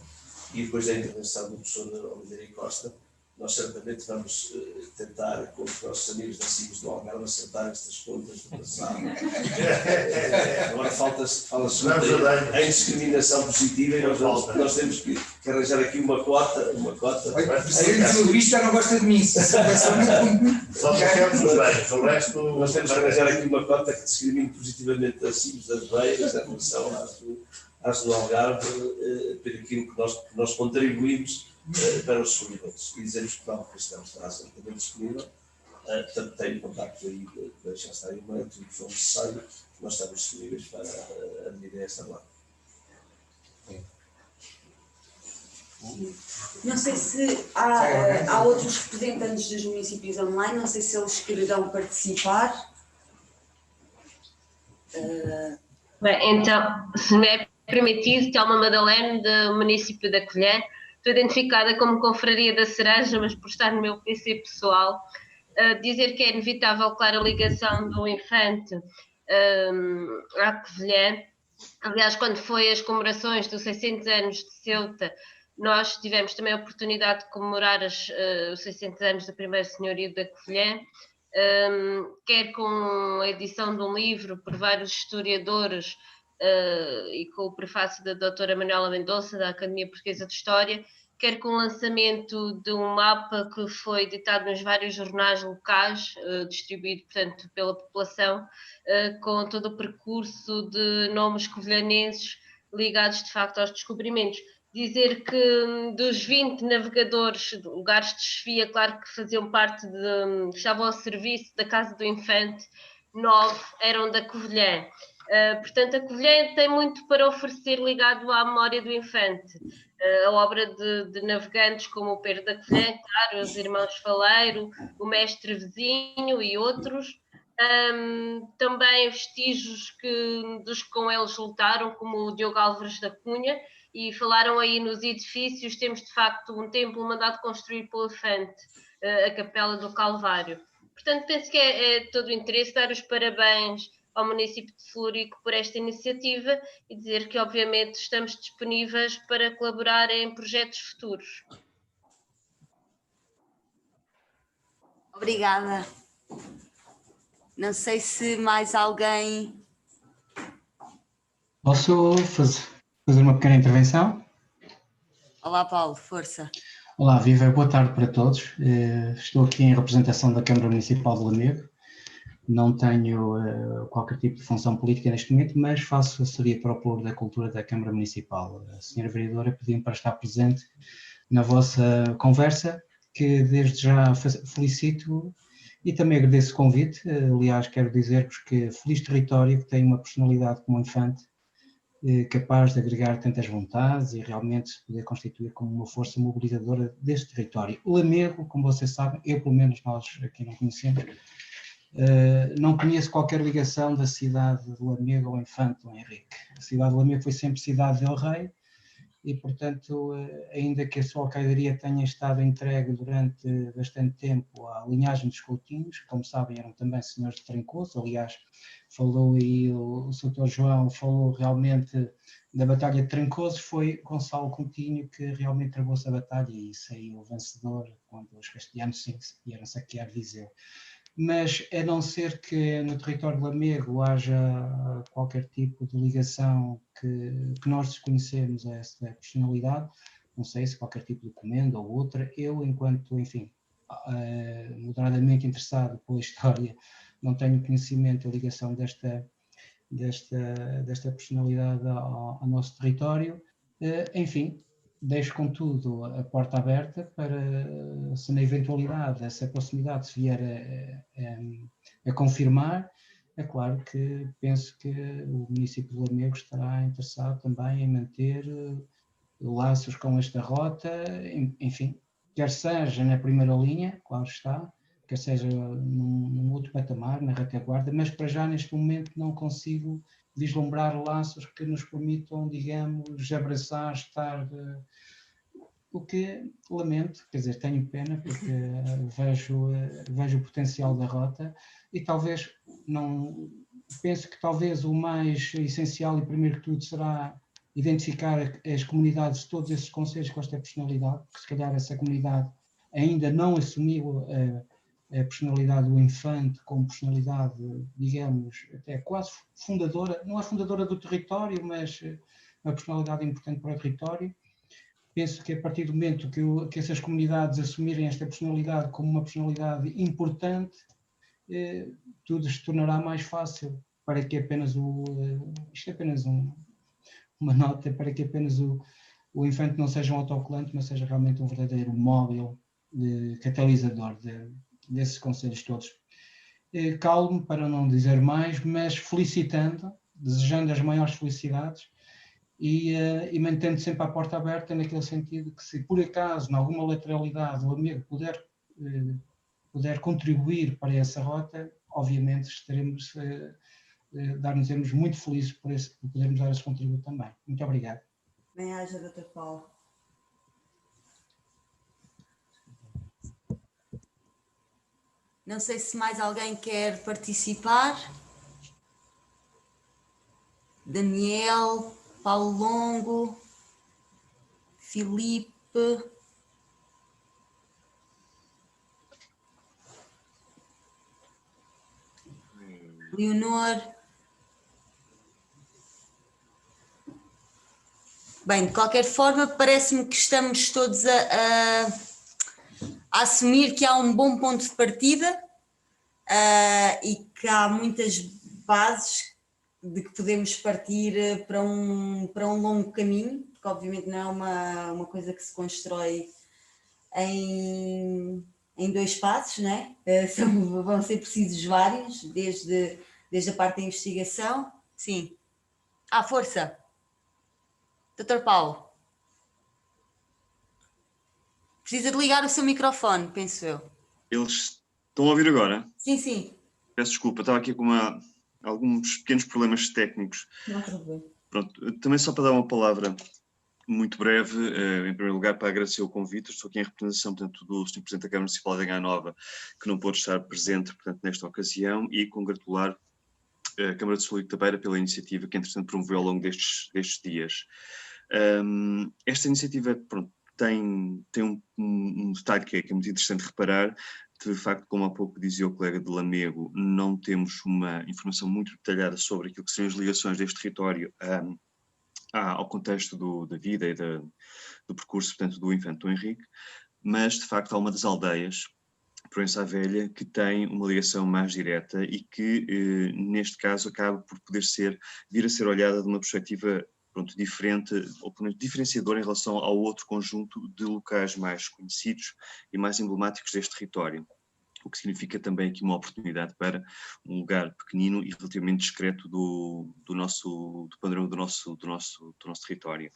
e depois da intervenção do professor Oliveira Costa, nós certamente vamos tentar, com os nossos amigos da CIMS do Algarve, acertar estas contas do passado. Agora fala-se em discriminação positiva e nós temos que arranjar aqui uma cota. Olha, o presidente do Luís já não gosta de mim. Só temos os bens, o resto... Nós temos que arranjar aqui uma cota que discrimine positivamente as CIMS das Beiras, em relação às do Algarve, por aquilo que nós contribuímos para os descobrimentos. E dizemos que não, que estamos certamente disponível. Portanto, tenho contacto aí, deixar estar aí uma, tudo que for necessário, nós estamos disponíveis para admitir esta lei. Não sei se há outros representantes dos municípios online, não sei se eles quererão participar. Bem, então, se me é permitido, Telma Madalene, do município da Covilhã, estou identificada como Confraria da Cereja, mas por estar no meu PC pessoal, dizer que é inevitável, claro, a ligação do Infante à Covilhã. Aliás, quando foi as comemorações dos 600 anos de Ceuta, nós tivemos também a oportunidade de comemorar os 600 anos do primeiro senhorio da Covilhã, quer com a edição de um livro por vários historiadores e com o prefácio da doutora Manuela Mendonça, da Academia Portuguesa de História, quer com o lançamento de um mapa que foi editado nos vários jornais locais, distribuído, portanto, pela população, com todo o percurso de nomes covilhanenses ligados, de facto, aos descobrimentos. Dizer que dos 20 navegadores, lugares de chefia, claro que faziam parte que estavam ao serviço da Casa do Infante, 9 eram da Covilhã. Portanto, a Covilhã tem muito para oferecer ligado à memória do Infante. A obra de navegantes como o Pedro da Covilhã, claro, os irmãos Faleiro, o mestre Vizinho e outros. Também vestígios dos que com eles lutaram, como o Diogo Álvares da Cunha, e falaram aí nos edifícios. Temos de facto um templo mandado construir pelo Infante, a Capela do Calvário. Portanto, penso que é todo o interesse dar os parabéns ao município de Celúrico por esta iniciativa e dizer que, obviamente, estamos disponíveis para colaborar em projetos futuros. Obrigada. Não sei se mais alguém... Posso fazer uma pequena intervenção? Olá, Paulo, força. Olá, viva, boa tarde para todos. Estou aqui em representação da Câmara Municipal de Lamego. Não tenho qualquer tipo de função política neste momento, mas faço assessoria para o Povo da Cultura da Câmara Municipal. A senhora vereadora pediu-me para estar presente na vossa conversa, que desde já felicito e também agradeço o convite. Aliás, quero dizer-vos que feliz território que tem uma personalidade como o Infante, capaz de agregar tantas vontades e realmente se poder constituir como uma força mobilizadora deste território. Lamego, como vocês sabem, eu pelo menos nós aqui não conhecemos, não conheço qualquer ligação da cidade de Lamego ao Infante Dom Henrique. A cidade de Lamego foi sempre cidade del Rei e, portanto, ainda que a sua alcaidaria tenha estado entregue durante bastante tempo à linhagem dos Coutinhos, que, como sabem, eram também senhores de Trancoso. Aliás, falou aí o Sr. João, falou realmente da Batalha de Trancoso, foi Gonçalo Coutinho que realmente travou essa batalha e saiu vencedor quando os castelhanos vieram saquear Viseu. Mas, a não ser que no território de Lamego haja qualquer tipo de ligação que nós desconhecemos a essa personalidade, não sei se qualquer tipo de comenda ou outra, eu, enquanto, enfim, moderadamente interessado pela história, não tenho conhecimento da ligação desta personalidade ao nosso território. Enfim, deixo, contudo, a porta aberta para, se na eventualidade essa proximidade se vier a confirmar, é claro que penso que o município de Lamego estará interessado também em manter laços com esta rota, enfim, quer seja na primeira linha, claro está, quer seja num outro patamar, na retaguarda, mas para já neste momento não consigo vislumbrar laços que nos permitam, digamos, abraçar, estar... O que lamento, quer dizer, tenho pena porque vejo o potencial da rota e talvez não... Penso que talvez o mais essencial e primeiro que tudo será identificar as comunidades de todos esses concelhos com esta personalidade, porque se calhar essa comunidade ainda não assumiu a personalidade do infante como personalidade, digamos, até quase fundadora, não é fundadora do território, mas uma personalidade importante para o território. Penso que a partir do momento que essas comunidades assumirem esta personalidade como uma personalidade importante, tudo se tornará mais fácil para que apenas isto é apenas uma nota, para que apenas o infante não seja um autocolante, mas seja realmente um verdadeiro móvel catalisador desses conselhos todos. Calmo, para não dizer mais, mas felicitando, desejando as maiores felicidades e mantendo sempre a porta aberta naquele sentido que, se por acaso, em alguma lateralidade, o amigo puder contribuir para essa rota, obviamente estaremos dar-nos muito felizes por podermos dar esse contributo também. Muito obrigado. Bem-aja, Dr. Paulo. Não sei se mais alguém quer participar. Daniel, Paulo Longo, Filipe. Leonor. Bem, de qualquer forma, parece-me que estamos todos a assumir que há um bom ponto de partida e que há muitas bases de que podemos partir para um longo caminho, porque obviamente não é uma coisa que se constrói em 2 passos, não é? Vão ser precisos vários, desde a parte da investigação. Sim. Força! Dr. Paulo. Precisa de ligar o seu microfone, penso eu. Eles estão a ouvir agora? Sim, sim. Peço desculpa, estava aqui com alguns pequenos problemas técnicos. Não há problema. Pronto, também só para dar uma palavra muito breve, em primeiro lugar para agradecer o convite. Estou aqui em representação, portanto, do Sr. Presidente da Câmara Municipal de Anhanha Nova, que não pôde estar presente, portanto, nesta ocasião, e congratular a Câmara de Solito da Beira pela iniciativa que, entretanto, promoveu ao longo destes dias. Esta iniciativa, pronto, tem um detalhe que é muito interessante reparar. De facto, como há pouco dizia o colega de Lamego, não temos uma informação muito detalhada sobre aquilo que são as ligações deste território ao contexto da vida e do percurso, portanto, do infante Dom Henrique, mas de facto há uma das aldeias, Proença à Velha, que tem uma ligação mais direta e que, neste caso, acaba por poder vir a ser olhada de uma perspectiva, pronto, diferente, ou pelo menos diferenciadora em relação ao outro conjunto de locais mais conhecidos e mais emblemáticos deste território, o que significa também aqui uma oportunidade para um lugar pequenino e relativamente discreto do padrão do nosso território.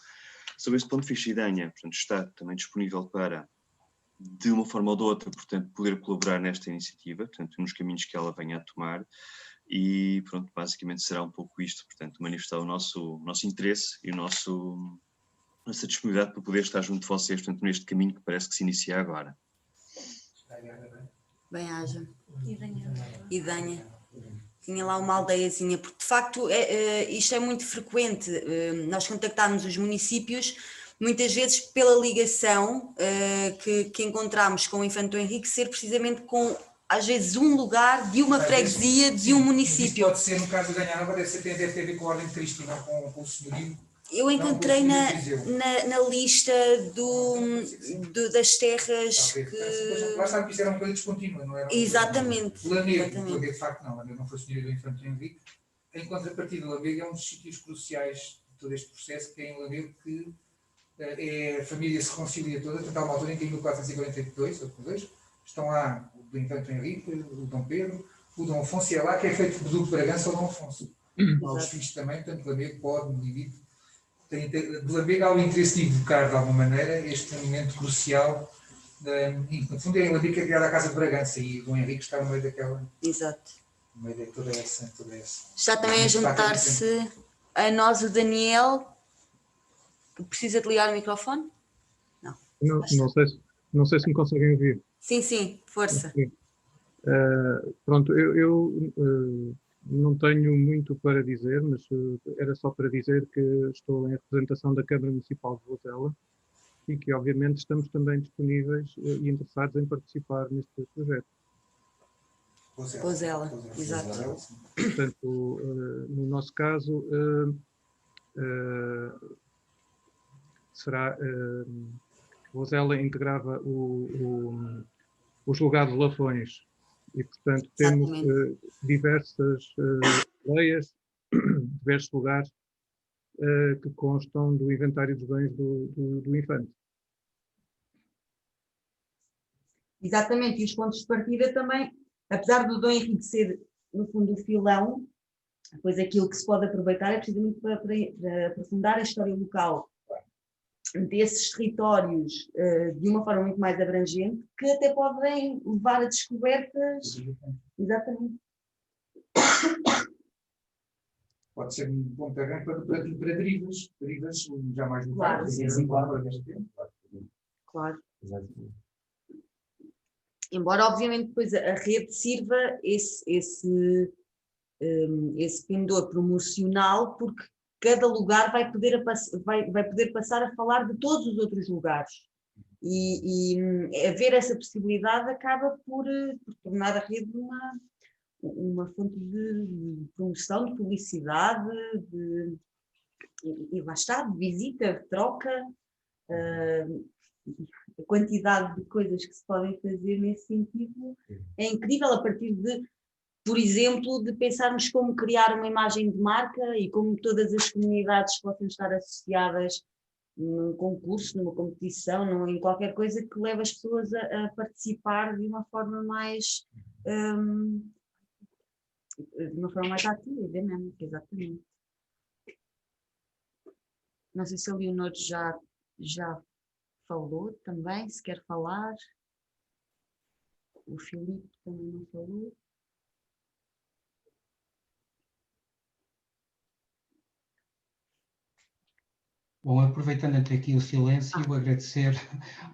Sobre esse ponto de vista, Idanha, portanto, está também disponível para, de uma forma ou de outra, portanto, poder colaborar nesta iniciativa, portanto, nos caminhos que ela venha a tomar. E pronto, basicamente será um pouco isto, portanto, manifestar o nosso interesse e a nossa disponibilidade para poder estar junto de vocês, portanto, neste caminho que parece que se inicia agora. Bem-aja. Idanha. Tinha lá uma aldeiazinha, porque de facto isto é muito frequente. Nós contactámos os municípios muitas vezes pela ligação que encontramos com o Infante Dom Henrique ser precisamente com, às vezes, um lugar de uma freguesia de um município. Pode ser, no caso de Anhanha Nova, deve ter a ver com a Ordem de Cristo, não com o senhorio. Eu encontrei na lista das terras que... Lá está que isto era uma coisa descontínua, não era? Exatamente. Lamego, de facto não, Lamego não foi senhorio do Infante Dom Henrique. Em contrapartida, Lamego é um dos sítios cruciais de todo este processo, que é em Lamego que a família se reconcilia toda, portanto há uma altura em que em 1442, estão lá o Infante Dom Henrique, o Dom Pedro, o Dom Afonso, e é lá que é feito o Duque de Bragança ou Dom Afonso. Há os filhos também, portanto Lamego pode, no limite, de Lamego há o interesse de evocar de alguma maneira este momento crucial, no fundo é em Lamego que é criada a Casa de Bragança e o Dom Henrique está no meio daquela... Exato. No meio de toda essa... Está também a juntar-se a nós o Daniel, que precisa de ligar o microfone? Não. Não sei se me conseguem ouvir. Sim, força. Pronto, eu não tenho muito para dizer, mas era só para dizer que estou em representação da Câmara Municipal de Vozela e que obviamente estamos também disponíveis e interessados em participar neste projeto. Pozela, exato. Portanto, no nosso caso, será Pozela integrava os julgados Lafões e, portanto, temos diversas aldeias, diversos lugares que constam do inventário dos bens do infante. Exatamente, e os pontos de partida também, apesar do Dom Henrique ser, no fundo, o filão, depois aquilo que se pode aproveitar é precisamente para aprofundar a história local desses territórios de uma forma muito mais abrangente, que até podem levar a descobertas. Exatamente. Pode ser um ponto de arranque para derivas já mais claro, notáveis. Claro. Embora, obviamente, depois a rede sirva esse pendor promocional, porque cada lugar vai poder passar a falar de todos os outros lugares. E haver essa possibilidade acaba por tornar a rede uma fonte de promoção, de publicidade, e lá está, de visita, de troca, a quantidade de coisas que se podem fazer nesse sentido é incrível, a partir de, por exemplo, de pensarmos como criar uma imagem de marca e como todas as comunidades possam estar associadas num concurso, numa competição, em qualquer coisa que leve as pessoas a participar de uma forma mais ativa e dinâmica, exatamente. Não sei se a Leonor já falou também, se quer falar. O Filipe também não falou. Bom, aproveitando até aqui o silêncio, vou agradecer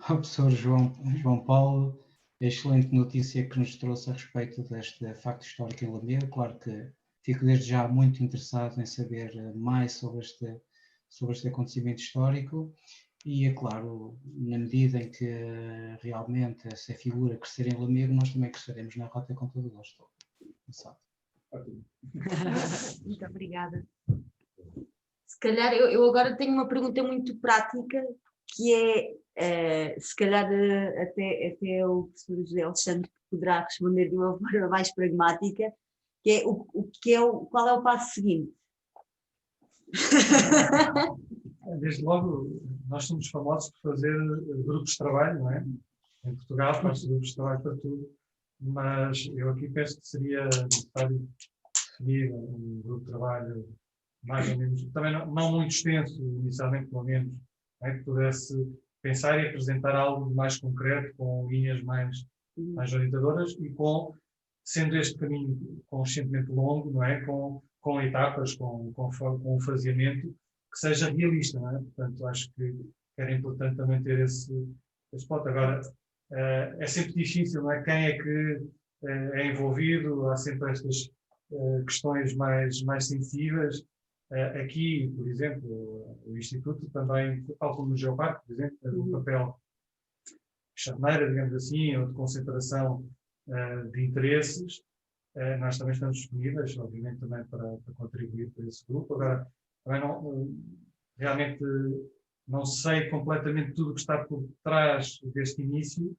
ao professor João Paulo a excelente notícia que nos trouxe a respeito deste facto histórico em Lamego. Claro que fico desde já muito interessado em saber mais sobre este acontecimento histórico e, é claro, na medida em que realmente essa figura crescer em Lamego, nós também cresceremos na Rota com todo o gosto. Muito obrigada. Se calhar, eu agora tenho uma pergunta muito prática, que é, se calhar até o professor José Alexandre poderá responder de uma forma mais pragmática, que é, qual é o passo seguinte? Desde logo, nós somos famosos por fazer grupos de trabalho, não é? Em Portugal faz-se grupos de trabalho para tudo, mas eu aqui penso que seria necessário definir um grupo de trabalho mais ou menos, também não muito extenso, inicialmente pelo menos, que pudesse pensar e apresentar algo mais concreto, com linhas mais orientadoras e sendo este caminho conscientemente longo, não é? Com etapas, com um faseamento que seja realista, não é? Portanto, acho que era importante também ter esse ponto. Agora, é sempre difícil, não é? Quem é que é envolvido, há sempre estas questões mais sensíveis. Aqui, por exemplo, o Instituto também, tal como no Geoparque, por exemplo, tem um papel charneira, digamos assim, ou de concentração de interesses. Nós também estamos disponíveis, obviamente, também para contribuir para esse grupo. Agora, também realmente não sei completamente tudo o que está por trás deste início,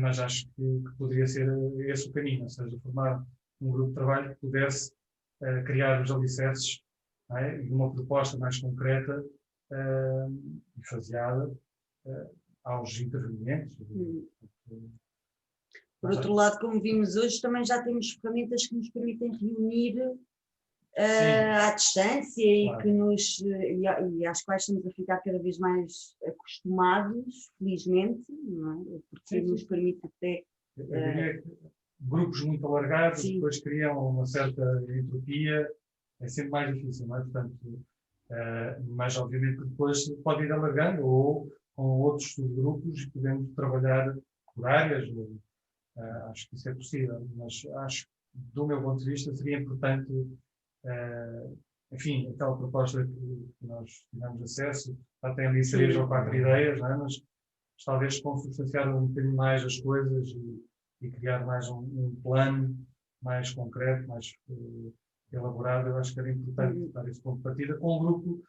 mas acho que poderia ser esse o caminho, ou seja, formar um grupo de trabalho que pudesse criar os alicerces, de uma proposta mais concreta e faseada aos intervenientes. Por outro lado, como vimos hoje, também já temos ferramentas que nos permitem reunir à distância e, claro, e às quais estamos a ficar cada vez mais acostumados, felizmente, não é? Porque nos permite até... grupos muito alargados, depois criam uma certa entropia, é sempre mais difícil, não é? Portanto, mas obviamente que depois pode ir alargando ou com outros subgrupos e podemos trabalhar por áreas, acho que isso é possível, mas acho que do meu ponto de vista seria importante, enfim, aquela proposta que nós tivemos acesso, já tem ali 3 ou 4 ideias, não é? Mas talvez consubstanciar um bocadinho mais as coisas e criar mais um plano mais concreto, mais elaborado. Eu acho que era importante dar esse ponto de partida com um grupo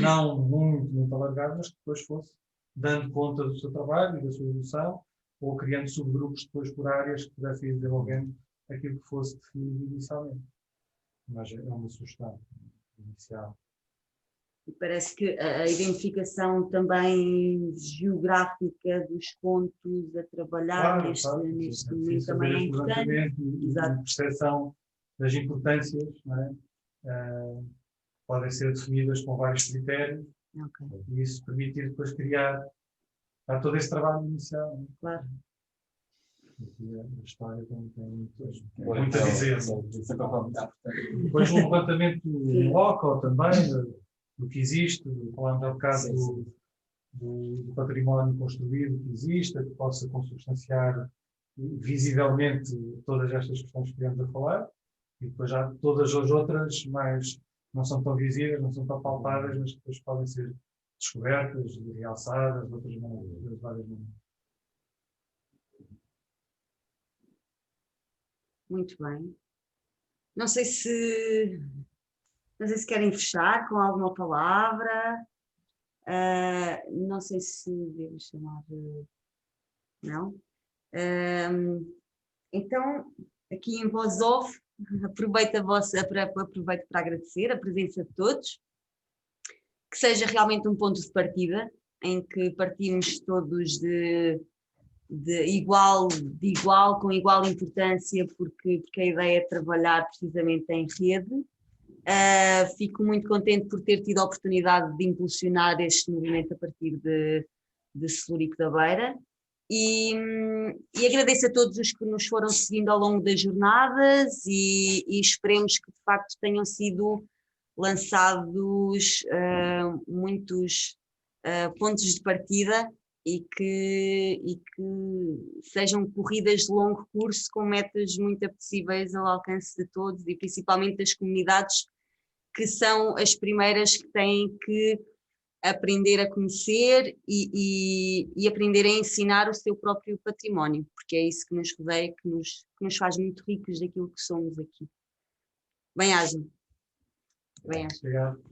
não muito alargado, mas que depois fosse dando conta do seu trabalho e da sua evolução, ou criando subgrupos depois por áreas que pudessem ir desenvolvendo aquilo que fosse definido inicialmente. Mas é uma sugestão inicial. E parece que a identificação também geográfica dos pontos a trabalhar neste momento também é importante. A percepção das importâncias, não é? Podem ser definidas com vários critérios, e isso permitir depois criar todo esse trabalho inicial. Não é? Claro. A história também tem muito a dizer. Depois um levantamento em loco também do que existe, falando ao bocado do património construído que exista, que possa consubstanciar visivelmente todas estas questões que estivemos a falar, e depois já todas as outras mais não são tão visíveis, não são tão palpáveis, mas que depois podem ser descobertas, realçadas, de outras maneiras, de várias maneiras. Muito bem. Não sei se querem fechar com alguma palavra. Não sei se devo chamar. Não? Então, aqui em voz off, aproveito para agradecer a presença de todos. Que seja realmente um ponto de partida, em que partimos todos de igual, com igual importância, porque a ideia é trabalhar precisamente em rede. Fico muito contente por ter tido a oportunidade de impulsionar este movimento a partir de Celurico da Beira e agradeço a todos os que nos foram seguindo ao longo das jornadas e esperemos que de facto tenham sido lançados muitos pontos de partida e que sejam corridas de longo curso com metas muito apetecíveis ao alcance de todos e principalmente das comunidades que são as primeiras que têm que aprender a conhecer e aprender a ensinar o seu próprio património, porque é isso que nos rodeia, que nos faz muito ricos daquilo que somos aqui. Bem-ajam. Obrigado.